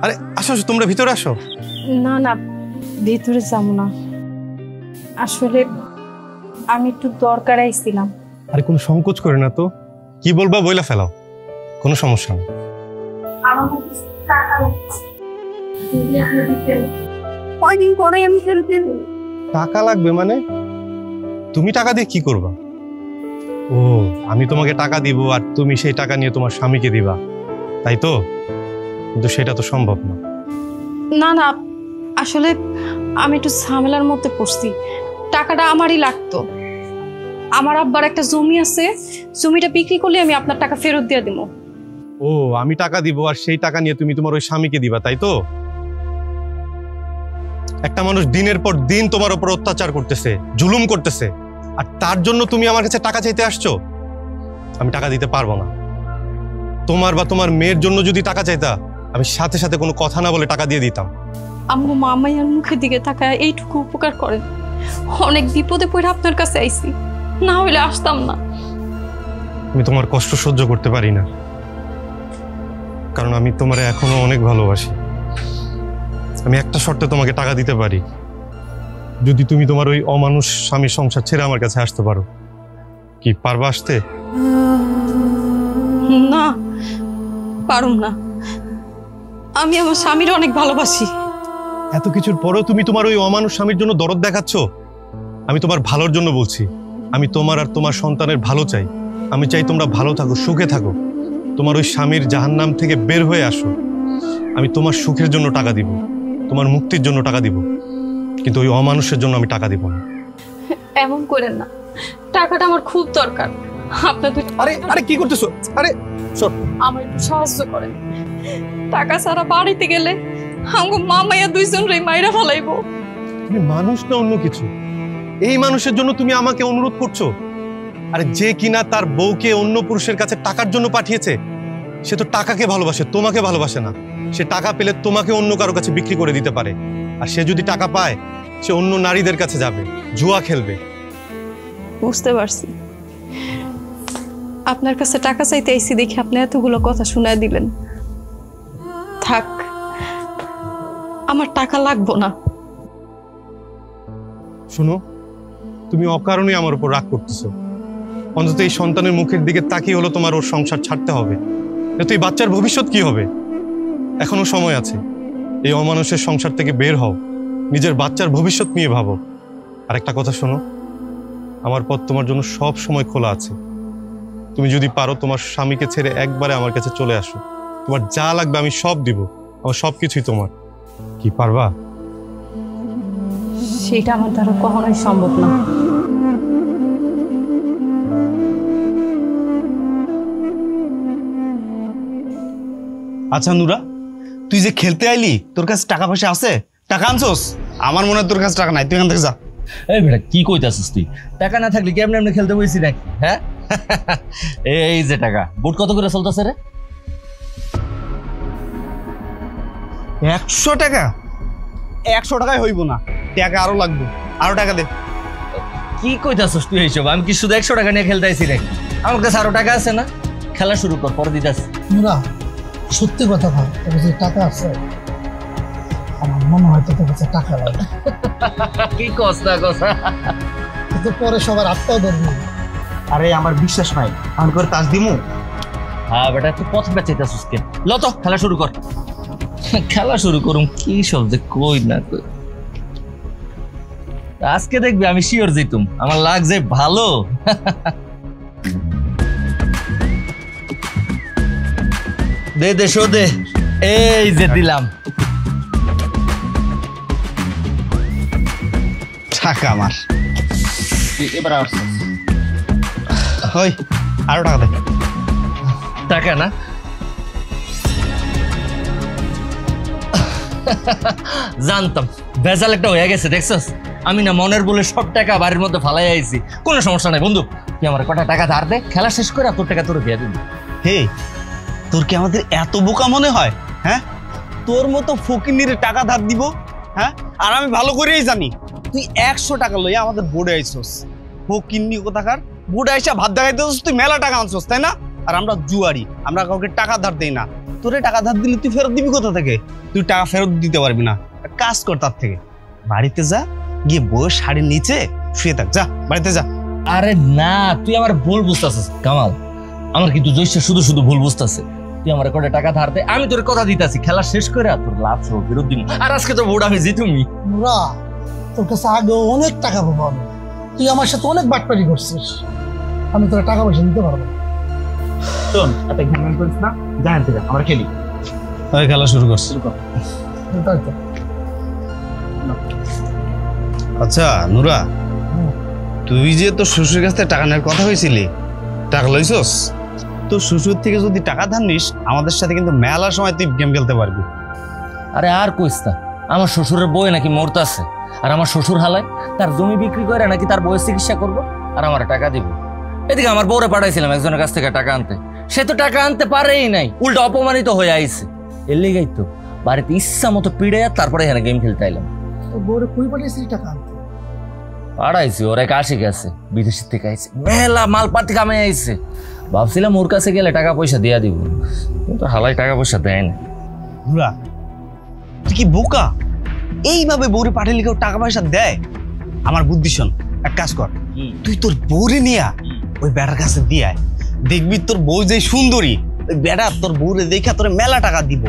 আরে আসো আসো, তোমরা ভিতরে আসো। না না, ভিতরে যাবো না, আসলে আমি একটু দরকার আইছিলাম। আরে কোনো সংকোচ করে না তো, কি বলবা বইলা ফেলাও, কোনো সমস্যা নেই। কয়দিন পরে আমি ফেরত দেব। টাকা লাগবে মানে? তুমি টাকা দিয়ে কি করবা? ও, আমি তোমাকে টাকা দিব আর তুমি সেই টাকা নিয়ে তোমার স্বামীকে দিবা, তাই তো? কিন্তু সেটা তো সম্ভব না। না না, আসলে আমি একটু ঝামেলার মধ্যে পড়ছি, টাকাটা আমারই লাগতো। আমার আব্বার একটা জমি আছে, জমিটা বিক্রি করলে আমি আপনার টাকা ফেরত দিয়ে দেবো। ও, আমি টাকা দিব আর সেই টাকা নিয়ে তুমি তোমার ওই স্বামীকে দিবা, তাই তো? একটা মানুষ দিনের পর দিন তোমার উপর অত্যাচার করতেছে, জুলুম করতেছে, আর তার জন্য তুমি আমার কাছে টাকা চাইতে আসছো? আমি টাকা দিতে পারবো না। তোমার বা তোমার মেয়ের জন্য যদি টাকা চাইতা, আমি সাথে সাথে কোনো কথা না বলে টাকা দিয়ে দিতাম। আম্মু মামাইয়ার মুখের দিকে তাকায় এইটুকু উপকার করেন। অনেক বিপদে পড়ে আপনার কাছে আইছি, না হইলে আসতাম না। আমি তোমার কষ্ট সহ্য করতে পারি না, কারণ আমি তোমারে এখনো অনেক ভালোবাসি। আমি একটা শর্তে তোমাকে টাকা দিতে পারি, যদি তুমি তোমার ওই অমানুষ স্বামীর সংসার ছেড়ে আমার কাছে আসতে পারো। কি পারবা আসতে? না, পারুম না। আমি আমার স্বামীর অনেক ভালোবাসি। এত কিছুর পরেও তুমি তোমার ওই অমানুষ স্বামীর জন্য দরদ দেখাচ্ছ? আমি তোমার ভালোর জন্য বলছি। আমি তোমার আর তোমার সন্তানের ভালো চাই। আমি চাই তোমরা ভালো থাকো, সুখে থাকো, তোমার ওই স্বামীর জাহান্নাম থেকে বের হয়ে আসো। আমি তোমার সুখের জন্য টাকা দিব, তোমার মুক্তির জন্য টাকা দিব, কিন্তু ওই অমানুষের জন্য আমি টাকা দিব না। এমন করেন না, টাকাটা আমার খুব দরকার। আপনার আরে আরে কি করতেছো? আরে আমার একটু সাহায্য করেন। টাকা ছাড়া বাড়িতে গেলে আমার মামাইয়া দুইজনই মাইরা ফেলাইবো। তুমি মানুষ না অন্য কিছু? এই মানুষের জন্য তুমি আমাকে অনুরোধ করছো? আরে যে কিনা তার বউকে অন্য পুরুষের কাছে টাকার জন্য পাঠিয়েছে, সে তো টাকাকে ভালোবাসে, তোমাকে ভালোবাসে না। সে টাকা পেলে তোমাকে অন্য কারো কাছে বিক্রি করে দিতে পারে, আর সে যদি টাকা পায় সে অন্য নারীদের কাছে যাবে, জুয়া খেলবে। বুঝতে পারছি, আপনার কাছে টাকা চাইতে আইছি দেখে আপনি এতগুলো কথা শুনায় দিলেন। থাক, আমার টাকা লাগবো না। শুনো, তুমি অকারণে আমার উপর রাগ করতেছো। অন্তত এই সন্তানের মুখের দিকে তাকিয়ে হলো তোমার ওর সংসার ছাড়তে হবে, তো এই বাচ্চার ভবিষ্যৎ কি হবে? এখনো সময় আছে। এই অমানুষের সংসার থেকে বের হও, নিজের বাচ্চার ভবিষ্যৎ নিয়ে ভাবো। আর একটা কথা শোনো, আমার পথ তোমার জন্য সব সময় খোলা আছে। তুমি যদি পারো তোমার স্বামীকে ছেড়ে একবারে আমার কাছে চলে আসো, তোমার যা লাগবে আমি সব দিব, আমার সবকিছুই তোমার। কি পারবা? সেটা আমার দ্বারা কখনোই সম্ভব না। আচ্ছা নুরা, তুই যে খেলতে আইলি তোর কাছে টাকা পয়সা আছে? টাকা আনছোস? আমার মনে হয় তোর কাছে টাকা নাই, তুই এখান থেকে যা। এই বেটা কি কইতাছিস তুই? টাকা না থাকলে কি এমনি খেলতে বইছি নাকি? হ্যাঁ এই যে টাকা। বুট কত করে চলতেছে রে? 100 টাকা? 100 টাকায় হইব না, টাকা আরো লাগবে, আরো টাকা দে। কি কইতাছিস তুই এইসব? আমি কি শুধু 100 টাকা নিয়ে খেলতে আইছি নাকি? আমার কাছে আরো টাকা আছে না, খেলা শুরু কর, পরে দিতাছি। নুরা সত্যি কথা কর, তোর কাছে টাকা আছে? আমার মনে হয় তোর কাছে টাকা লাগে। কি কষ্ট কথা, কিন্তু পরে সবার আত্মাও ধরবি। আরে আমার বিশ্বাস নাই, আমি করে তাজ দিমু। হ্যাঁ বেটা তুই পথটা চাইতাছিস কেন? ল তো খেলা শুরু কর। খেলা শুরু করুম কি সব যে কই না কই। আজকে দেখবি আমি শিওর জিতুম, আমার লাগছে ভালো। দে দে শো দে, এই যে দিলাম টাকা আমার। এবার আসছে ওই আরো টাকা দে। টাকা না, জানতাম ভেজাল একটা হয়ে গেছে। দেখছস আমি না মনের বলে সব টাকা বাড়ির মধ্যে ফালাই আইছি। কোনো সমস্যা নাই বন্ধু, তুই আমার কটা টাকা ধার দে, খেলা শেষ করে তোর টাকা তোর দিয়ে দিবি। হে, তোর কি আমাদের এত বোকা মনে হয়? হ্যাঁ, তোর মতো ফকিনির টাকা ধার দিব? হ্যাঁ, আর আমি ভালো করেই জানি তুই 100 টাকা লইয়া আমাদের বোর্ডে আইছস। ফকিন্নি কোথাকার, বোর্ডে আইসা ভাত দেখাইতেছস, তুই মেলা টাকা আনছস তাই না? আর আমরা জুয়ারি, আমরা কাউকে টাকা ধার দেই না। তোরে টাকা ধার দিলে তুই ফেরত দিবি কোথা থেকে? তুই টাকা ফেরত দিতে পারবি না। কাজ কর, তার থেকে বাড়িতে যা, গিয়ে বউয়ের শাড়ির নিচে শুয়ে থাক, যা বাড়িতে যা। আরে না, তুই আমার ভুল বুঝতেছিস কামাল, আমার কিন্তু জয়সা শুধু শুধু ভুল বুঝতেছে। তুই আমার কটা টাকা ধার দে, আমি তোর কথা দিতেছি, খেলা শেষ করে তোর লাভ সহ ফেরত দিব। আর আজকে তো বোর্ড আমি জিতুমি। নুরা তোর কাছে আগে অনেক টাকা পাবো আমি, তুই আমার সাথে অনেক বাটপারি করছিস, আমি তোর টাকা পয়সা দিতে পারবো না। শোন, এত ঘ্যানঘ্যান করিস না, যা এখান থেকে, আমরা খেলি। ওই খেলা শুরু কর। তাই তো। আচ্ছা নুরা, তুই যে তোর শ্বশুরের কাছ থেকে টাকা নেওয়ার কথা হয়েছিলি, টাকা লইছস? তোর শ্বশুর থেকে যদি টাকা ধার নিস, আমাদের সাথে কিন্তু মেলার সময় তুই গেম খেলতে পারবি। আরে আর কইস না, আমার শ্বশুরের বই নাকি মরতাছে, আর আমার শ্বশুর হালায় তার জমি বিক্রি করে নাকি তার বইয়ের চিকিৎসা করবো আর আমার টাকা দিব। এদিকে আমার বউরে পাঠাইছিলাম একজনের কাছ থেকে টাকা আনতে, সে তো টাকা আনতে পারেই নাই, উল্টো অপমানিত হয়ে আইছে। এর লেগেই তো বাড়িতে ইচ্ছা মতো পিড়ে তারপরে এখানে গেম খেলতে আইলাম। তোর বউরে কই পাঠিয়েছিস টাকা আনতে? পাঠাইছি, ওর এক আশিক আছে, বিদেশের থেকে আইছে, মেলা মালপাতি কামে আইছে। ভাবছিলাম ওর কাছে গেলে টাকা পয়সা দিয়া দিব, কিন্তু হালাই টাকা পয়সা দেয় না। নুরা তুই কি বোকা? এইভাবে বউরে পাঠালে কেউ টাকা পয়সা দেয়? আমার বুদ্ধি শোন, এক কাজ কর, তুই তোর বউরে নিয়া ওই বেটার কাছে দিয়ে আয়, দেখবি তোর বউ যে সুন্দরী, ওই বেটা তোর বউরে দেখা তোর মেলা টাকা দিব,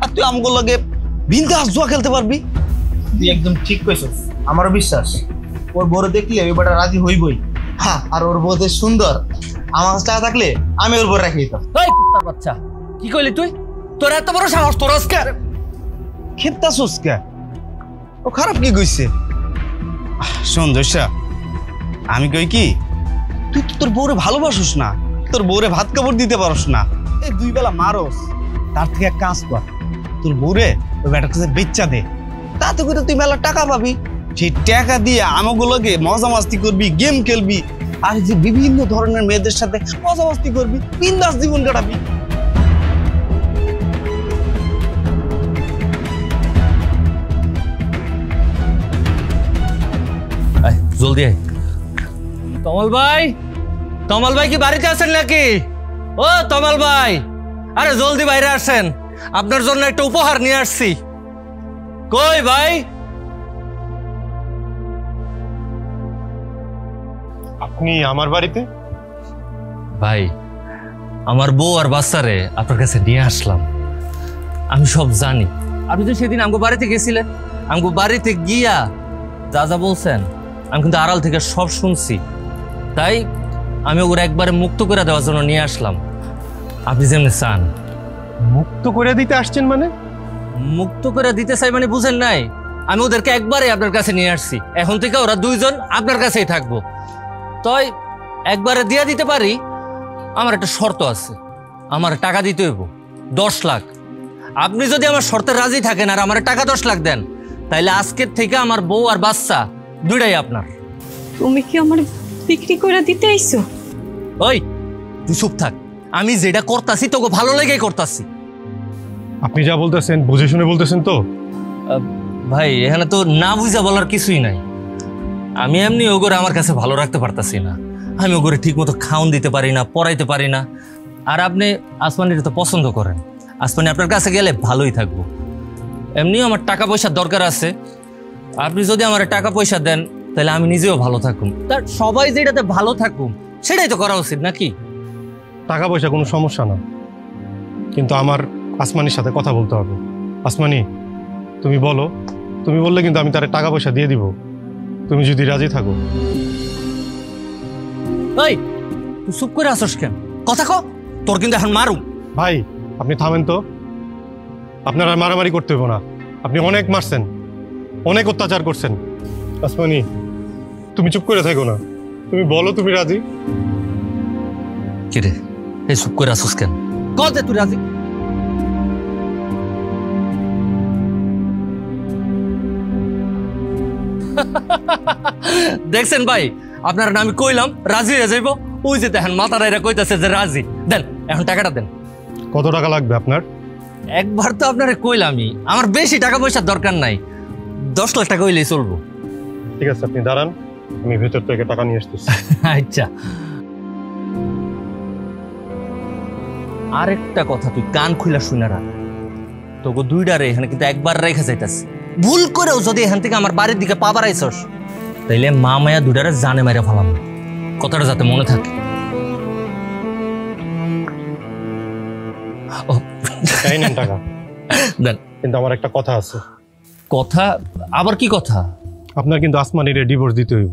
আর তুই আমগুলো লগে বিন্দাস জুয়া খেলতে পারবি। তুই একদম ঠিক কইছস, আমারও বিশ্বাস ওর বউরে দেখলে ওই বেটা রাজি হইবই। হ্যাঁ, আর ওর বউ যে সুন্দর, আমার কাছে টাকা থাকলে আমি ওর বউ রেখে দিতাম। এই কুত্তার বাচ্চা, কি কইলি তুই? তোর এত বড় সাহস, তোর আজকে খেপতাছস কে? ও খারাপ কি কইছে? শোন জয়সা, আমি কই কি, তুই তো তোর বউরে ভালোবাসিস না, তোর বউরে ভাত কাপড় দিতে পারস না, এই 2 বেলা মারস। তার থেকে এক কাজ কর, তোর বউরে ওই বেটার কাছে বেচ্চা দে, তাতে করে তুই মেলা টাকা পাবি। সেই টাকা দিয়ে আমাগুলোকে মজা মাস্তি করবি, গেম খেলবি, আর যে বিভিন্ন ধরনের মেয়েদের সাথে মজা মাস্তি করবি, বিন্দাস জীবন কাটাবি। জলদি আয়। তমাল ভাই, তমাল ভাই কি বাড়িতে আছেন নাকি? ও তমাল ভাই, আরে জলদি বাইরে আসেন, আপনার জন্য একটা উপহার নিয়ে আসছি। কই ভাই? আপনি আমার বাড়িতে? ভাই, আমার বউ আর বাচ্চারে আপনার কাছে নিয়ে আসলাম। আমি সব জানি, আপনি তো সেদিন আমগো বাড়িতে গেছিলেন, আমগো বাড়িতে গিয়া যা যা বলছেন আমি কিন্তু আড়াল থেকে সব শুনছি, তাই আমি ওরা একবারে মুক্ত করে দেওয়ার জন্য নিয়ে আসলাম। আপনি যেমনি চান। মুক্ত করে দিতে আসছেন মানে? মুক্ত করে দিতে চাই মানে বুঝেন নাই? আমি ওদেরকে একবারে আপনার কাছে নিয়ে আসছি, এখন থেকে ওরা দুইজন আপনার কাছেই থাকবো। তাই একবারে দিয়ে দিতে পারি, আমার একটা শর্ত আছে, আমার টাকা দিতে হইব 10 লাখ। আপনি যদি আমার শর্তে রাজি থাকেন আর আমার টাকা 10 লাখ দেন, তাইলে আজকের থেকে আমার বউ আর বাচ্চা দুইটাই আপনার। তুমি কি আমার বিক্রি করে দিতে আইছো? ওই তুই চুপ থাক, আমি যেটা করতাছি তোকে ভালো লেগেই করতাছি। আপনি যা বলতেছেন বুঝে শুনে বলতেছেন তো? ভাই এখানে তো না বুঝা বলার কিছুই নাই। আমি এমনি ওগরে আমার কাছে ভালো রাখতে পারতাছি না, আমি ওগরে ঠিক মতো খাওন দিতে পারি না, পড়াইতে পারি না। আর আপনি আসমানির তো পছন্দ করেন, আসমানি আপনার কাছে গেলে ভালোই থাকবো। এমনিও আমার টাকা পয়সার দরকার আছে, আপনি যদি আমার টাকা পয়সা দেন তাহলে আমি নিজেও ভালো থাকুন, তার সবাই যেটাতে ভালো থাকুন সেটাই তো করা উচিত নাকি? টাকা পয়সা কোনো সমস্যা না, কিন্তু আমার আসমানির সাথে কথা বলতে হবে। আসমানি তুমি বলো, তুমি বললে কিন্তু আমি তার টাকা পয়সা দিয়ে দিব, তুমি যদি রাজি থাকো। এই তুই চুপ করে আসস কেন? কথা কও, তোর কিন্তু এখন মারুম। ভাই আপনি থামেন তো, আপনার আর মারামারি করতে হইব না। আপনি অনেক মারছেন, অনেক অত্যাচার করছেন। আসমানি তুমি চুপ করে থাকো না, তুমি বলো তুমি রাজি। কিরে এই চুপ করে আসস কেন? কল দে তুই রাজি। দেখছেন ভাই, আপনার আমি কইলাম রাজি হয়ে যাইব, ওই যে দেখেন মাথা রাইরা কইতাছে যে রাজি। দেন এখন টাকাটা দেন। কত টাকা লাগবে আপনার? একবার তো আপনারে কইলামই, আমার বেশি টাকা পয়সার দরকার নাই, 10 লাখ টাকা হইলেই চলবো। ঠিক আছে আপনি দাঁড়ান, আমি ভেতর থেকে টাকা নিয়ে আসতেছি। আচ্ছা আরেকটা কথা তুই কান খুইলা শুনে রাখ, তোকে দুইটারে এখানে কিন্তু একবার রেখে যাইতাছে। ভুল করেও যদি এখান থেকে আমার বাড়ির দিকে পা বাড়াইছস তাইলে মা মায়া দুইটারে জানে মাইরা ফেলাম, কথাটা যাতে মনে থাকে। এই নেন টাকা দেন। কিন্তু আমার একটা কথা আছে। কথা? আবার কি কথা? আপনার কিন্তু আসমানিরে ডিভোর্স দিতে হইব।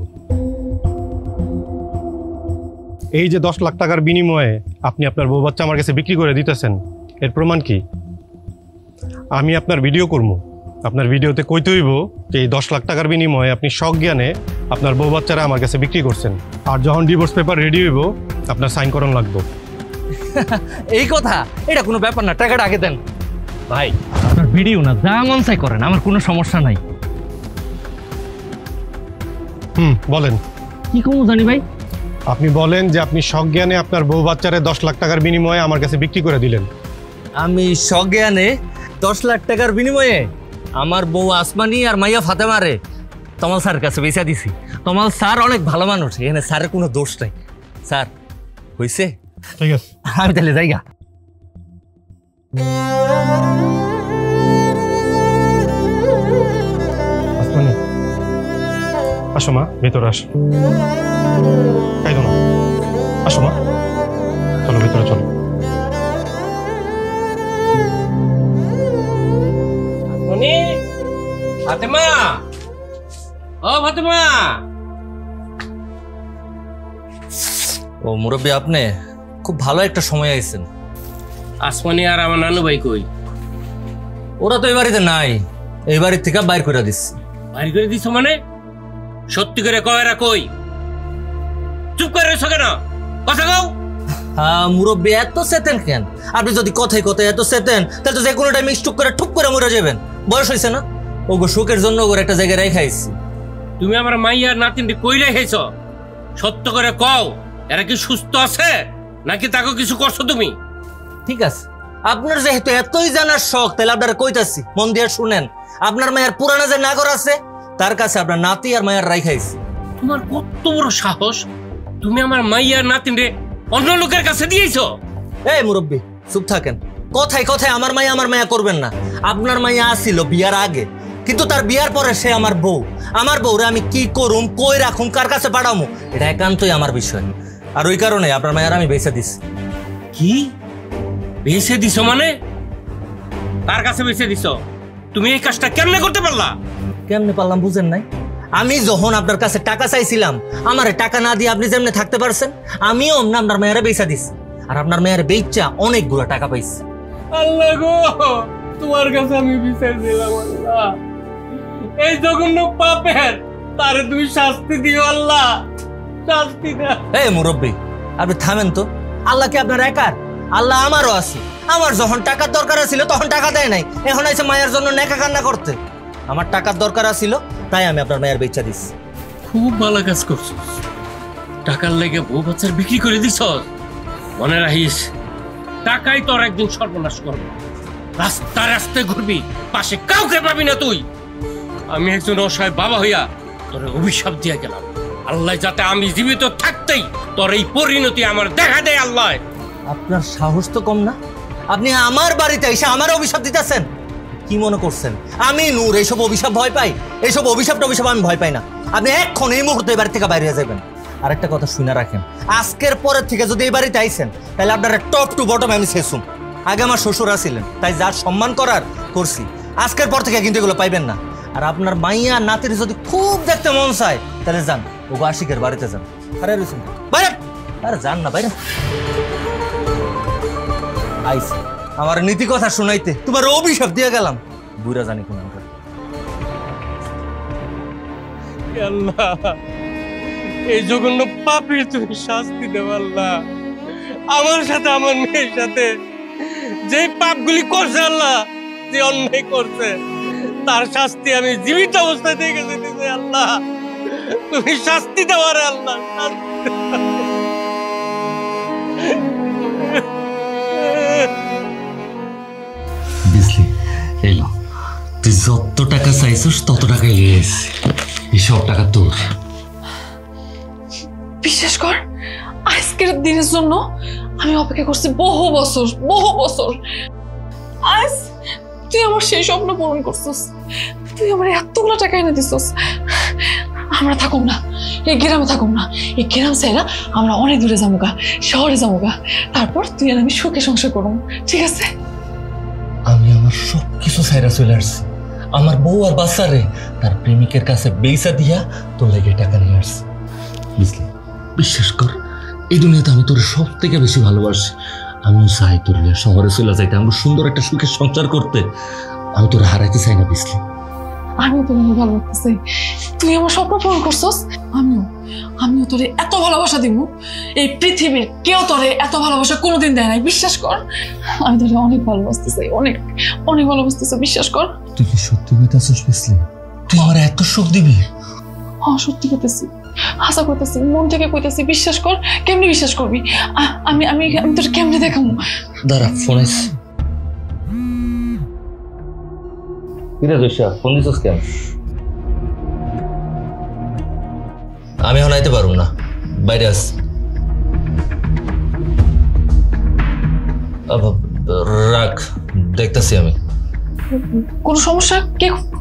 এই যে 10 লাখ টাকার বিনিময়ে আপনি আপনার বউ বাচ্চা আমার কাছে বিক্রি করে দিতেছেন, এর প্রমাণ কি? আমি আপনার ভিডিও করব, আপনার ভিডিওতে কইতে হইব যে এই 10 লাখ টাকার বিনিময়ে আপনি সজ্ঞানে আপনার বউ বাচ্চারা আমার কাছে বিক্রি করছেন। আর যখন ডিভোর্স পেপার রেডি হইব আপনার সাইন করণ লাগবে। এই কথা? এটা কোনো ব্যাপার না, টাকাটা আগে দেন। ভাই আপনার ভিডিও না, যা মন চাই করেন, আমার কোনো সমস্যা নাই। বলেন কি কমু জানি ভাই? আপনি বলেন যে আপনি সজ্ঞানে আপনার বউ বাচ্চারে 10 লাখ টাকার বিনিময়ে আমার কাছে বিক্রি করে দিলেন। আমি সজ্ঞানে 10 লাখ টাকার বিনিময়ে আমার বউ আসমানি আর মাইয়া ফাতেমারে তমাল স্যারের কাছে বেচা দিছি। তমাল স্যার অনেক ভালো মানুষ, এখানে স্যারের কোনো দোষ নাই। স্যার হইছে? ঠিক আছে আমি তাহলে যাইগা। আসমানি আসো মা, ভেতরে আসো। কাইদো না, আসো মা, চলো ভেতরে চলো। ফাতেমা, ও ফাতেমা। ও মুরব্বী, আপনি খুব ভালো একটা সময় আইছেন। আসমানি আর আমার নানু ভাই কই? ওরা তো এই বাড়িতে নাই, এই বাড়ির থেকে বাইর করে দিচ্ছি। বাইর করে দিছো মানে? সত্যি করে কয়রা কই? চুপ করে রইছো কেন? কথা কও। হ্যাঁ মুরব্বী, এত চেতেন কেন? আপনি যদি কথায় কথায় এত চেতেন তাহলে তো যে কোনো টাইম স্টুক করে ঠুপ করে মরে যাবেন। বয়স হয়েছে না, ওগো শোকের জন্য ওগো একটা জায়গায় রেখাইছি। তুমি আমার মাইয়ার নাতিনটি কই রেখেছ? সত্য করে কও, এরা কি সুস্থ আছে নাকি তাকে কিছু করছো তুমি? ঠিক আছে, আপনার যেহেতু এতই জানার শখ, তাহলে আপনারা কইতাছি, মন দিয়ে শুনেন। আপনার মায়ের পুরানা যে নাগর আছে তার কাছে আপনার নাতি আর মায়ের রাইখাইছি। তোমার কত বড় সাহস, তুমি আমার মাইয়ার নাতিনরে অন্য লোকের কাছে দিয়েছ? এই মুরব্বী চুপ থাকেন, কথায় কথায় আমার মায়া করবেন না। আপনার মাইয়া আসিল বিয়ার আগে, কিন্তু তার বিয়ার পরে সে আমার বউ। আমার বউরে আমি কি করুম, কই রাখুম, কার কাছে পাঠামু, এটা একান্তই আমার বিষয়। আর ওই কারণে আপনার মায়ের আমি বেঁচে দিছি। কি বেঁচে দিছো মানে? কার কাছে বেঁচে দিছো? তুমি এই কাজটা কেমনে করতে পারলা? কেমনে পারলাম বুঝেন নাই? আমি যখন আপনার কাছে টাকা চাইছিলাম, আমার টাকা না দিয়ে আপনি যেমনে থাকতে পারছেন, আমিও অমনি আপনার মেয়েরা বেচা দিছি। আর আপনার মেয়ের বেচা অনেকগুলো টাকা পাইছি। আল্লাহ গো, তোমার কাছে আমি বিচার দিলাম আল্লাহ, এই জঘন্য পাপের তারে তুমি শাস্তি দিও আল্লাহ, শাস্তি দাও। এই মুরব্বী, আপনি থামেন তো। আল্লাহ কি আপনার একার? আল্লাহ আমারও আছে। আমার যখন টাকার দরকার ছিল তখন টাকা দেয় নাই, এখন আইসে মায়ের জন্য নেকা কান্না করতে। আমার টাকার দরকার ছিল তাই আমি আপনার মায়ের বেচা দিচ্ছি। খুব ভালো কাজ করছিস, টাকার লেগে বউ বাচ্চার বিক্রি করে দিছ। মনে রাখিস, টাকাই তোর একদিন সর্বনাশ করবে। রাস্তায় রাস্তায় ঘুরবি, পাশে কাউকে পাবি না তুই। আমি একজন অসহায় বাবা হইয়া তোর অভিশাপ দিয়ে গেলাম। আল্লাহ যাতে আমি জীবিত থাকতেই তোর এই পরিণতি আমার দেখা দেয়। আল্লাহ, আপনার সাহস তো কম না? আপনি আমার বাড়িতে এসে আমার অভিশাপ দিতেছেন। কি মনে করছেন আমি নূর এইসব অভিশাপ ভয় পাই? এইসব অভিশাপ আমি ভয় পাই না। আপনি এক্ষণ এই মুহূর্তে এই বাড়ি থেকে বাইরে যাবেন। আরেকটা কথা শুনে রাখেন, আজকের পরের থেকে যদি এই বাড়িতে আইসেন তাহলে আপনারা টপ টু বটম আমি শেষুম। আগে আমার শ্বশুর আসছিলেন, তাই যার সম্মান করার করছি। আজকের পর থেকে কিন্তু এগুলো পাইবেন না। আর আপনার মাইয়া নাতির যদি খুব দেখতে মন চায় তাহলে যান ওগো আশিকের বাড়িতে যান। আরে রুসুন বাইরে, আরে যান না বাইরে। আইসি আমার নীতি কথা শুনাইতে, তোমার অভিশাপ দিয়ে গেলাম। বুড়া জানি কোন আল্লাহ, এই জঘন্য পাপের তুমি শাস্তি দেও আল্লাহ। আমার সাথে আমার মেয়ের সাথে যে পাপগুলি করছে আল্লাহ, যে অন্যায় করছে, তার শাস্তি আমি জীবিত অবস্থায় দেখে যেতেছি আল্লাহ। তুমি শাস্তি দেওয়ার আল্লাহ, বুঝলি? এলো তুই যত টাকা চাইছিস তত টাকাই নিয়ে এসেছি। এই সব টাকা তোর। বিশ্বাস কর, আজকের দিনের জন্য আমি অপেক্ষা করছি বহু বছর। আজ তুই আমার সেই স্বপ্ন পূরণ করছিস। তুই আমার এতগুলো টাকা এনে দিছিস। আমরা থাকুম না, এই গ্রামে থাকুম না। এই গ্রাম ছাইরা আমরা অনেক দূরে যাবো গা, শহরে যাবো গা। তারপর তুই আর আমি সুখে সংসার করব, ঠিক আছে? আমি আমার সবকিছু ছাইরা চলে আসছি। আমার বউ আর বাচ্চারে তার প্রেমিকের কাছে বেচা দিয়া তোর লেগে টাকা নিয়ে আসছি। বুঝলি? বিশ্বাস কর, এই দুনিয়াতে আমি তোর সব থেকে বেশি ভালোবাসি। আমিও চাই তোর শহরে চলে যাইতে, আমি সুন্দর একটা সুখের সংসার করতে। আমি তোর হারাইতে চাই না। বুঝলি? আমিও তোর ভালো লাগতেছে। তুই আমার স্বপ্ন পূরণ করছস, আমিও তোরে এত ভালোবাসা দিব, এই পৃথিবীর কেউ তোরে এত ভালোবাসা কোনোদিন দেয় নাই। বিশ্বাস কর, আমি তোরে অনেক ভালোবাসতেছি, অনেক অনেক ভালোবাসতেছি। বিশ্বাস কর। তুই কি সত্যি কইতাছিস? বুঝলি? তুই আমার এত সুখ দিবি? হ্যাঁ, সত্যি কইতেছি, আশা করতেছি, মন থেকে কইতেছি। বিশ্বাস কর। কেমনে বিশ্বাস করবি? আমি আমি আমি তোর কেমনে দেখাবো? দাঁড়া, ফোন আইছে। কিরে দোষা, ফোন দিছিস কেন? আমি এখন আইতে পারুম না, বাইরে আস। রাখ, দেখতেছি আমি। কোনো সমস্যা?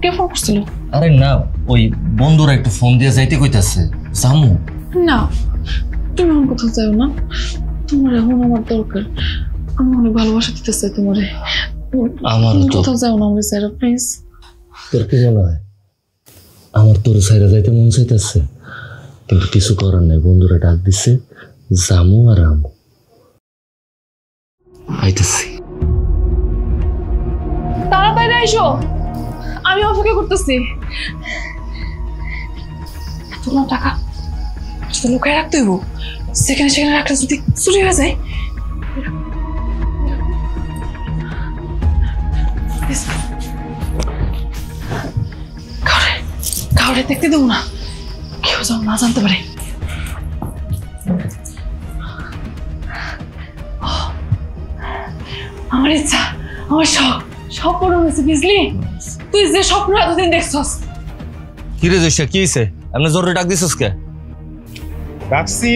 কে ফোন করছিল? আরে না, ওই বন্ধুরা একটু ফোন দিয়ে যাইতে কইতাছে। জামু না, তুমি এখন কোথাও যাও না। তোমার এখন আমার দরকার। আমি অনেক ভালোবাসা দিতে চাই তোমারে। আমার কোথাও যাও না আমার সাইরা, প্লিজ। তোর কি মনে হয় আমার তোর সাইরা যাইতে মন চাইতেছে? কিন্তু কিছু করার নাই, বন্ধুরা ডাক দিছে, জামু আর আমু। আইতেছি। তাড়াতাড়ি আইসো, আমি অপেক্ষা করতেছি। এতগুলো টাকা লুকায় রাখতে হইব, সেখানে রাখলে যদি চুরি হয়ে যায়। কাউরে দেখতে দেবো না, কেউ যেন না জানতে পারে। আমার ইচ্ছা, আমার সব পূরণ হয়েছে। বুঝলি? তুই যে স্বপ্ন এতদিন দেখছস। কি রে জয়সা, কি হয়েছে? আপনি জোরে ডাক দিছিস কে? ডাকছি,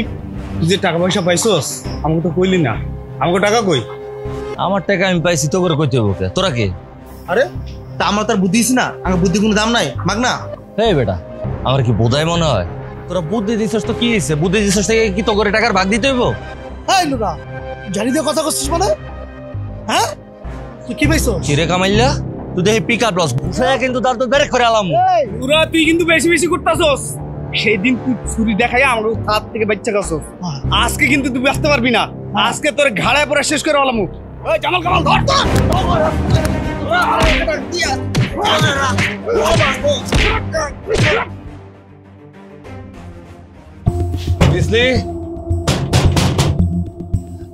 তুই যে টাকা পয়সা পাইছস আমাকে তো কইলি না। আমাকে টাকা কই? আমার টাকা আমি পাইছি, তো করে কইতে হবে কে? তোরা কে? আরে তা আমার তার বুদ্ধি না, আমার বুদ্ধি কোনো দাম নাই, মাগ না। এই বেটা, আমার কি বোধাই মনে হয়? তোরা বুদ্ধি দিছিস তো কি হয়েছে? বুদ্ধি দিছিস থেকে কি তো করে টাকার ভাগ দিতে হইব? এই নুরা, জানি দিয়ে কথা করছিস মানে? হ্যাঁ, তুই কি পাইছো? কিরে কামাইল্লা, তুই দেখি পিক আপ লস বুঝায়া কিন্তু তার তো বেরেক করে আলাম। পুরা তুই কিন্তু বেশি বেশি করতাছস। সেই দিন তুই ছুরি দেখাই আমার হাত থেকে বাচ্চা গেছস। আজকে কিন্তু তুই বাঁচতে পারবি না। আজকে তোর ঘাড়ায় পরে শেষ করে আলাম। ওই জামাল কামাল ধর। বিজলি,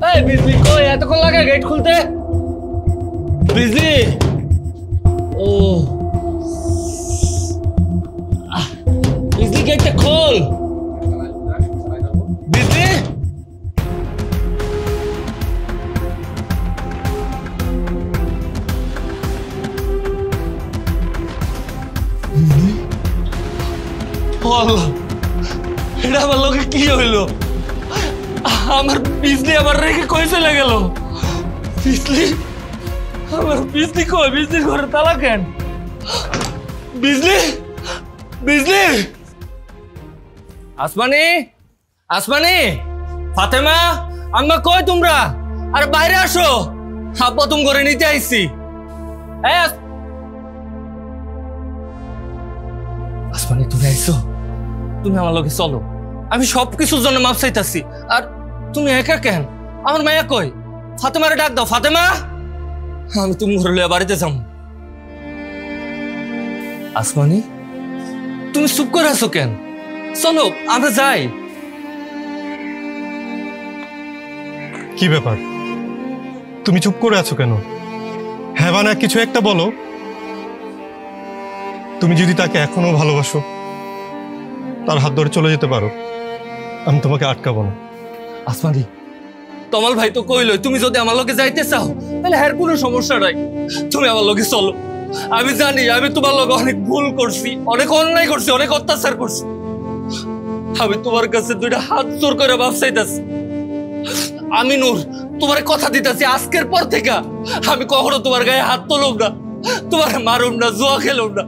এই বিজলি কই? এতক্ষণ লাগে গেট খুলতে? বিজলি, ও বিজলি গেটটা খোল। বিজলি, এটা আমার লোকে কি হইলো? আমার বিজলি আবার রেখে কই চলে গেল? বিজলি, আমার বিজলি কই? বিজলি ঘরে তালা কেন? বিজলি, বিজলি, আসমানি, আসমানি, ফাতেমা, আম্মা কই তোমরা? আরে বাইরে আসো, আব্বা তুমি ঘরে নিতে আইছি। আসমানি তুমি আইছো? তুমি আমার লগে চলো, আমি সবকিছুর জন্য মাপ চাইতাছি। আর তুমি একা কেন? আমার মায়া কই? ফাতেমারে ডাক দাও। ফাতেমা, আমি তুমি ঘরে লইয়া বাড়িতে যাম। আসমানি তুমি চুপ করে আছো কেন? চলো আমরা যাই। কি ব্যাপার, তুমি চুপ করে আছো কেন? হ্যাঁ বা না কিছু একটা বলো। তুমি যদি তাকে এখনো ভালোবাসো, তার হাত ধরে চলে যেতে পারো, আমি তোমাকে আটকাবো না। আসমানি, তমাল ভাই তো কইলই তুমি যদি আমার লগে যাইতে চাও তাহলে হ্যার কোনো সমস্যা নাই, তুমি আমার লগে চলো। আমি জানি আমি তোমার লগে অনেক ভুল করছি, অনেক অন্যায় করছি, অনেক অত্যাচার করছি। আমি তোমার কাছে দুইটা হাত জোর করে মাপ চাইতাছি। আমি নূর তোমার কথা দিতেছি, আজকের পর থেকে আমি কখনো তোমার গায়ে হাত তুলব না, তোমার মারুম না, জুয়া খেলুম না।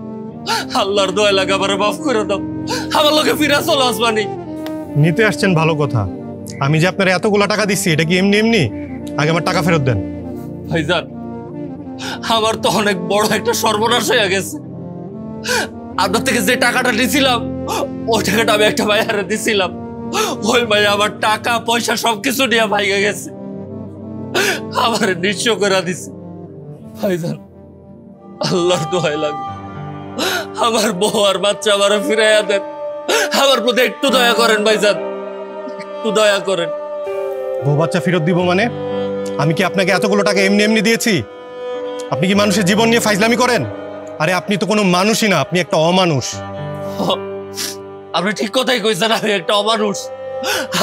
আল্লাহর দয়া লাগে আমার মাফ করে দাও, আমার লগে ফিরে চলো। আসমানি নিতে আসছেন ভালো কথা, আমি যে আপনার এতগুলা টাকা দিচ্ছি এটা কি এমনি এমনি? আগে আমার টাকা ফেরত দেন। ভাইজান, আমার তো অনেক বড় একটা সর্বনাশ হয়ে গেছে। আপনার থেকে যে টাকাটা নিয়েছিলাম ওই টাকাটা আমি একটা ভাইয়ারে দিছিলাম, ওই ভাই আমার টাকা পয়সা সবকিছু নিয়ে ভাইগা গেছে, আমার নিঃস্ব করে দিছে। ভাইজান আল্লাহর দোহাই লাগে, আমার বউ আর বাচ্চা আমার ফিরাইয়া দেন, আমার প্রতি একটু দয়া করেন ভাইজান, একটু দয়া করেন। বউ বাচ্চা ফেরত দিব মানে? আমি কি আপনাকে এতগুলো টাকা এমনি এমনি দিয়েছি? আপনি কি মানুষের জীবন নিয়ে ফাইজলামি করেন? আরে আপনি তো কোনো মানুষই না, আপনি একটা অমানুষ। আপনি ঠিক কথাই কইছেন, আমি একটা অমানুষ।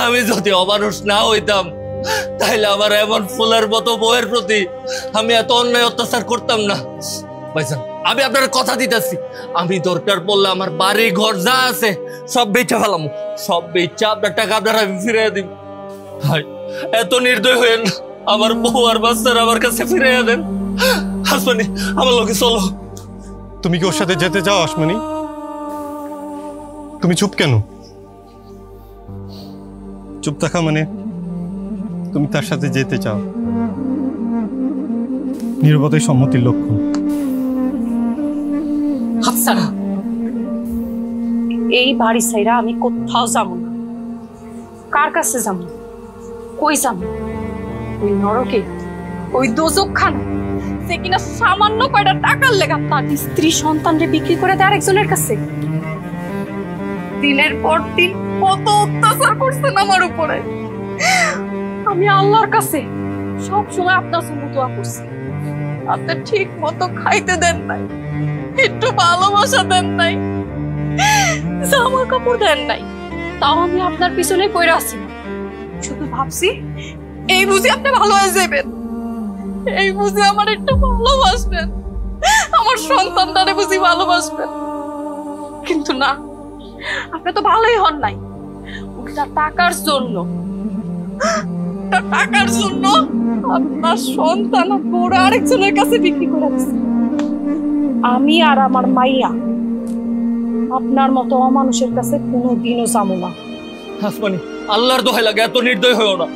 আমি যদি অমানুষ না হইতাম তাহলে আমার এমন ফুলের মতো বউয়ের প্রতি আমি এত অন্যায় অত্যাচার করতাম না। ভাইজান আমি আপনার কথা দিতেছি, আমি দরকার পড়লে আমার বাড়ি ঘর যা আছে সব বেচে ফেলাম, সব বেচে আপনার টাকা আপনার আমি ফিরিয়ে দিব। ভাই এত নির্দয় হইেন না, আমার বউ আর বাচ্চারা আমার কাছে ফিরিয়ে দেন। আসমানি আমার লোকে চলো। তুমি কি ওর সাথে যেতে চাও? আসমানি তুমি চুপ কেন? চুপ থাকা মানে তুমি তার সাথে যেতে চাও। নীরবতাই সম্মতির লক্ষণ। হাফসানা, এই বাড়ি ছাইরা আমি কোথাও যাব না। কার কাছে যাব? কই যাব? ওই নরকে, ওই দোজকখানা সে কিনা সামান্য কয়টা টাকার লেগা তার স্ত্রী সন্তানরে বিক্রি করে দেয় আরেকজনের কাছে। দিনের পর দিন কত অত্যাচার করছেন আমার উপরে। আমি আল্লাহর কাছে সব সময় আপনার জন্য দোয়া করছি, আপনি ঠিক মতো খাইতে দেন নাই, একটু ভালোবাসা দেন নাই, জামা কাপড় দেন নাই, তাও আমি আপনার পিছনে পড়ে আছি। শুধু ভাবছি এই বুঝি আপনি ভালো হয়ে যাবেন, এই বুঝি আমার একটু ভালোবাসবেন, আমার সন্তানটারে বুঝি ভালোবাসবেন। কিন্তু না, আপনি তো ভালোই হন নাই। ওটা টাকার জন্য, টাকার জন্য আপনার সন্তান বড় আরেকজনের কাছে বিক্রি করে দিচ্ছে। আমি আর আমার মাইয়া আপনার মতো অমানুষের কাছে কোনোদিনও যাবো না। আসমানি আল্লাহর দোহাই লাগে এত নির্দয় হইও না,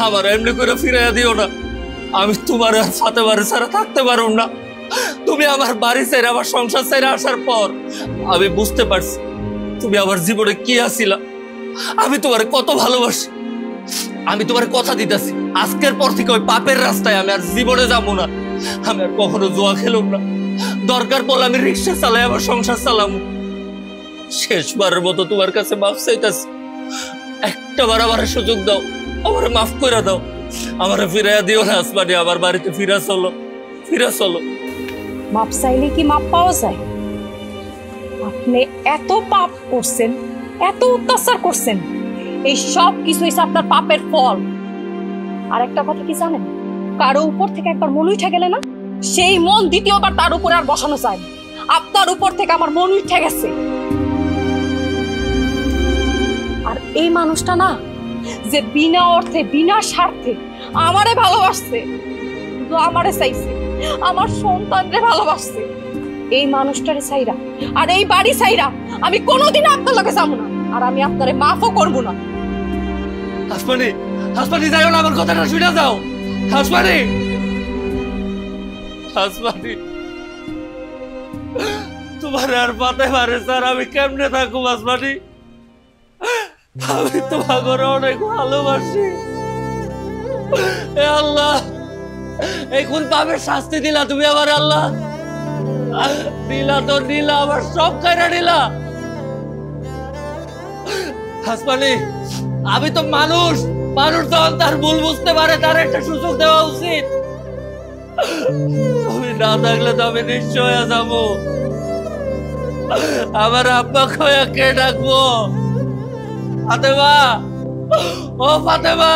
আমার এমনি করে ফিরাইয়া দিও না। আমি তোমার আর ফাতেমার ছাড়া থাকতে পারুম না। তুমি আমার বাড়ি ছেড়ে আমার সংসার ছেড়ে আসার পর আমি বুঝতে পারছি তুমি আমার জীবনে কি আছিলা, আমি তোমার কত ভালোবাসি। আমি তোমার কথা দিতেছি, আজকের পর থেকে ওই পাপের রাস্তায় আমি আর জীবনে যাবো না। আমি আর কখনো জুয়া খেলুম না। দরকার পড়লে আমি রিক্সা চালাই, আমার সংসার চালাম। শেষবারের মতো তোমার কাছে মাফ চাইতাছি। একটা বার আমার সুযোগ দাও, আমার মাফ করে দাও, আমার ফিরাইয়া দিও না আসমানি। আমার বাড়িতে ফিরা চলো, ফিরা চলো। মাপ চাইলে কি মাপ পাওয়া যায়? আপনি এত পাপ করছেন, এত অত্যাচার করছেন, এই সব কিছু হইছে আপনার পাপের ফল। আর একটা কথা কি জানেন, কারো উপর থেকে একবার মন উঠে গেলে না, সেই মন দ্বিতীয়বার তার উপরে আর বসানো যায় না। আপনার উপর থেকে আমার মন উঠে গেছে। আর এই মানুষটা না, যে বিনা অর্থে বিনা স্বার্থে আমারে ভালোবাসছে, শুধু আমারে চাইছে, আমার সন্তানরে ভালোবাসছে, এই মানুষটারে চাইরা আর এই বাড়ি চাইরা আমি কোনোদিন আপনার লগে যাবো না। আর আমি আপনারে মাফও করবো না। আসমানি, আসমানি যাইও না, আমার কথাটা শুনে যাও। আসমানি, আসমানি, তোমার আর পাতে পারে স্যার, আমি কেমনে থাকুম আসমানি? আমি তোমাকে অনেক ভালোবাসি। আল্লাহ, এই কোন পাপের শাস্তি দিলা তুমি আমার? আল্লাহ দিলা তো দিলা, আমার সব কাইরা দিলা। আসমানি, আমি তো মানুষ, মানুষ যখন তার ভুল বুঝতে পারে তার একটা সুযোগ দেওয়া উচিত। আমি না থাকলে তো আমি নিঃস্ব হয়ে যাবো। আমার আব্বা কয়া কে ডাকবো? ফাতেমা, ও ফাতেমা।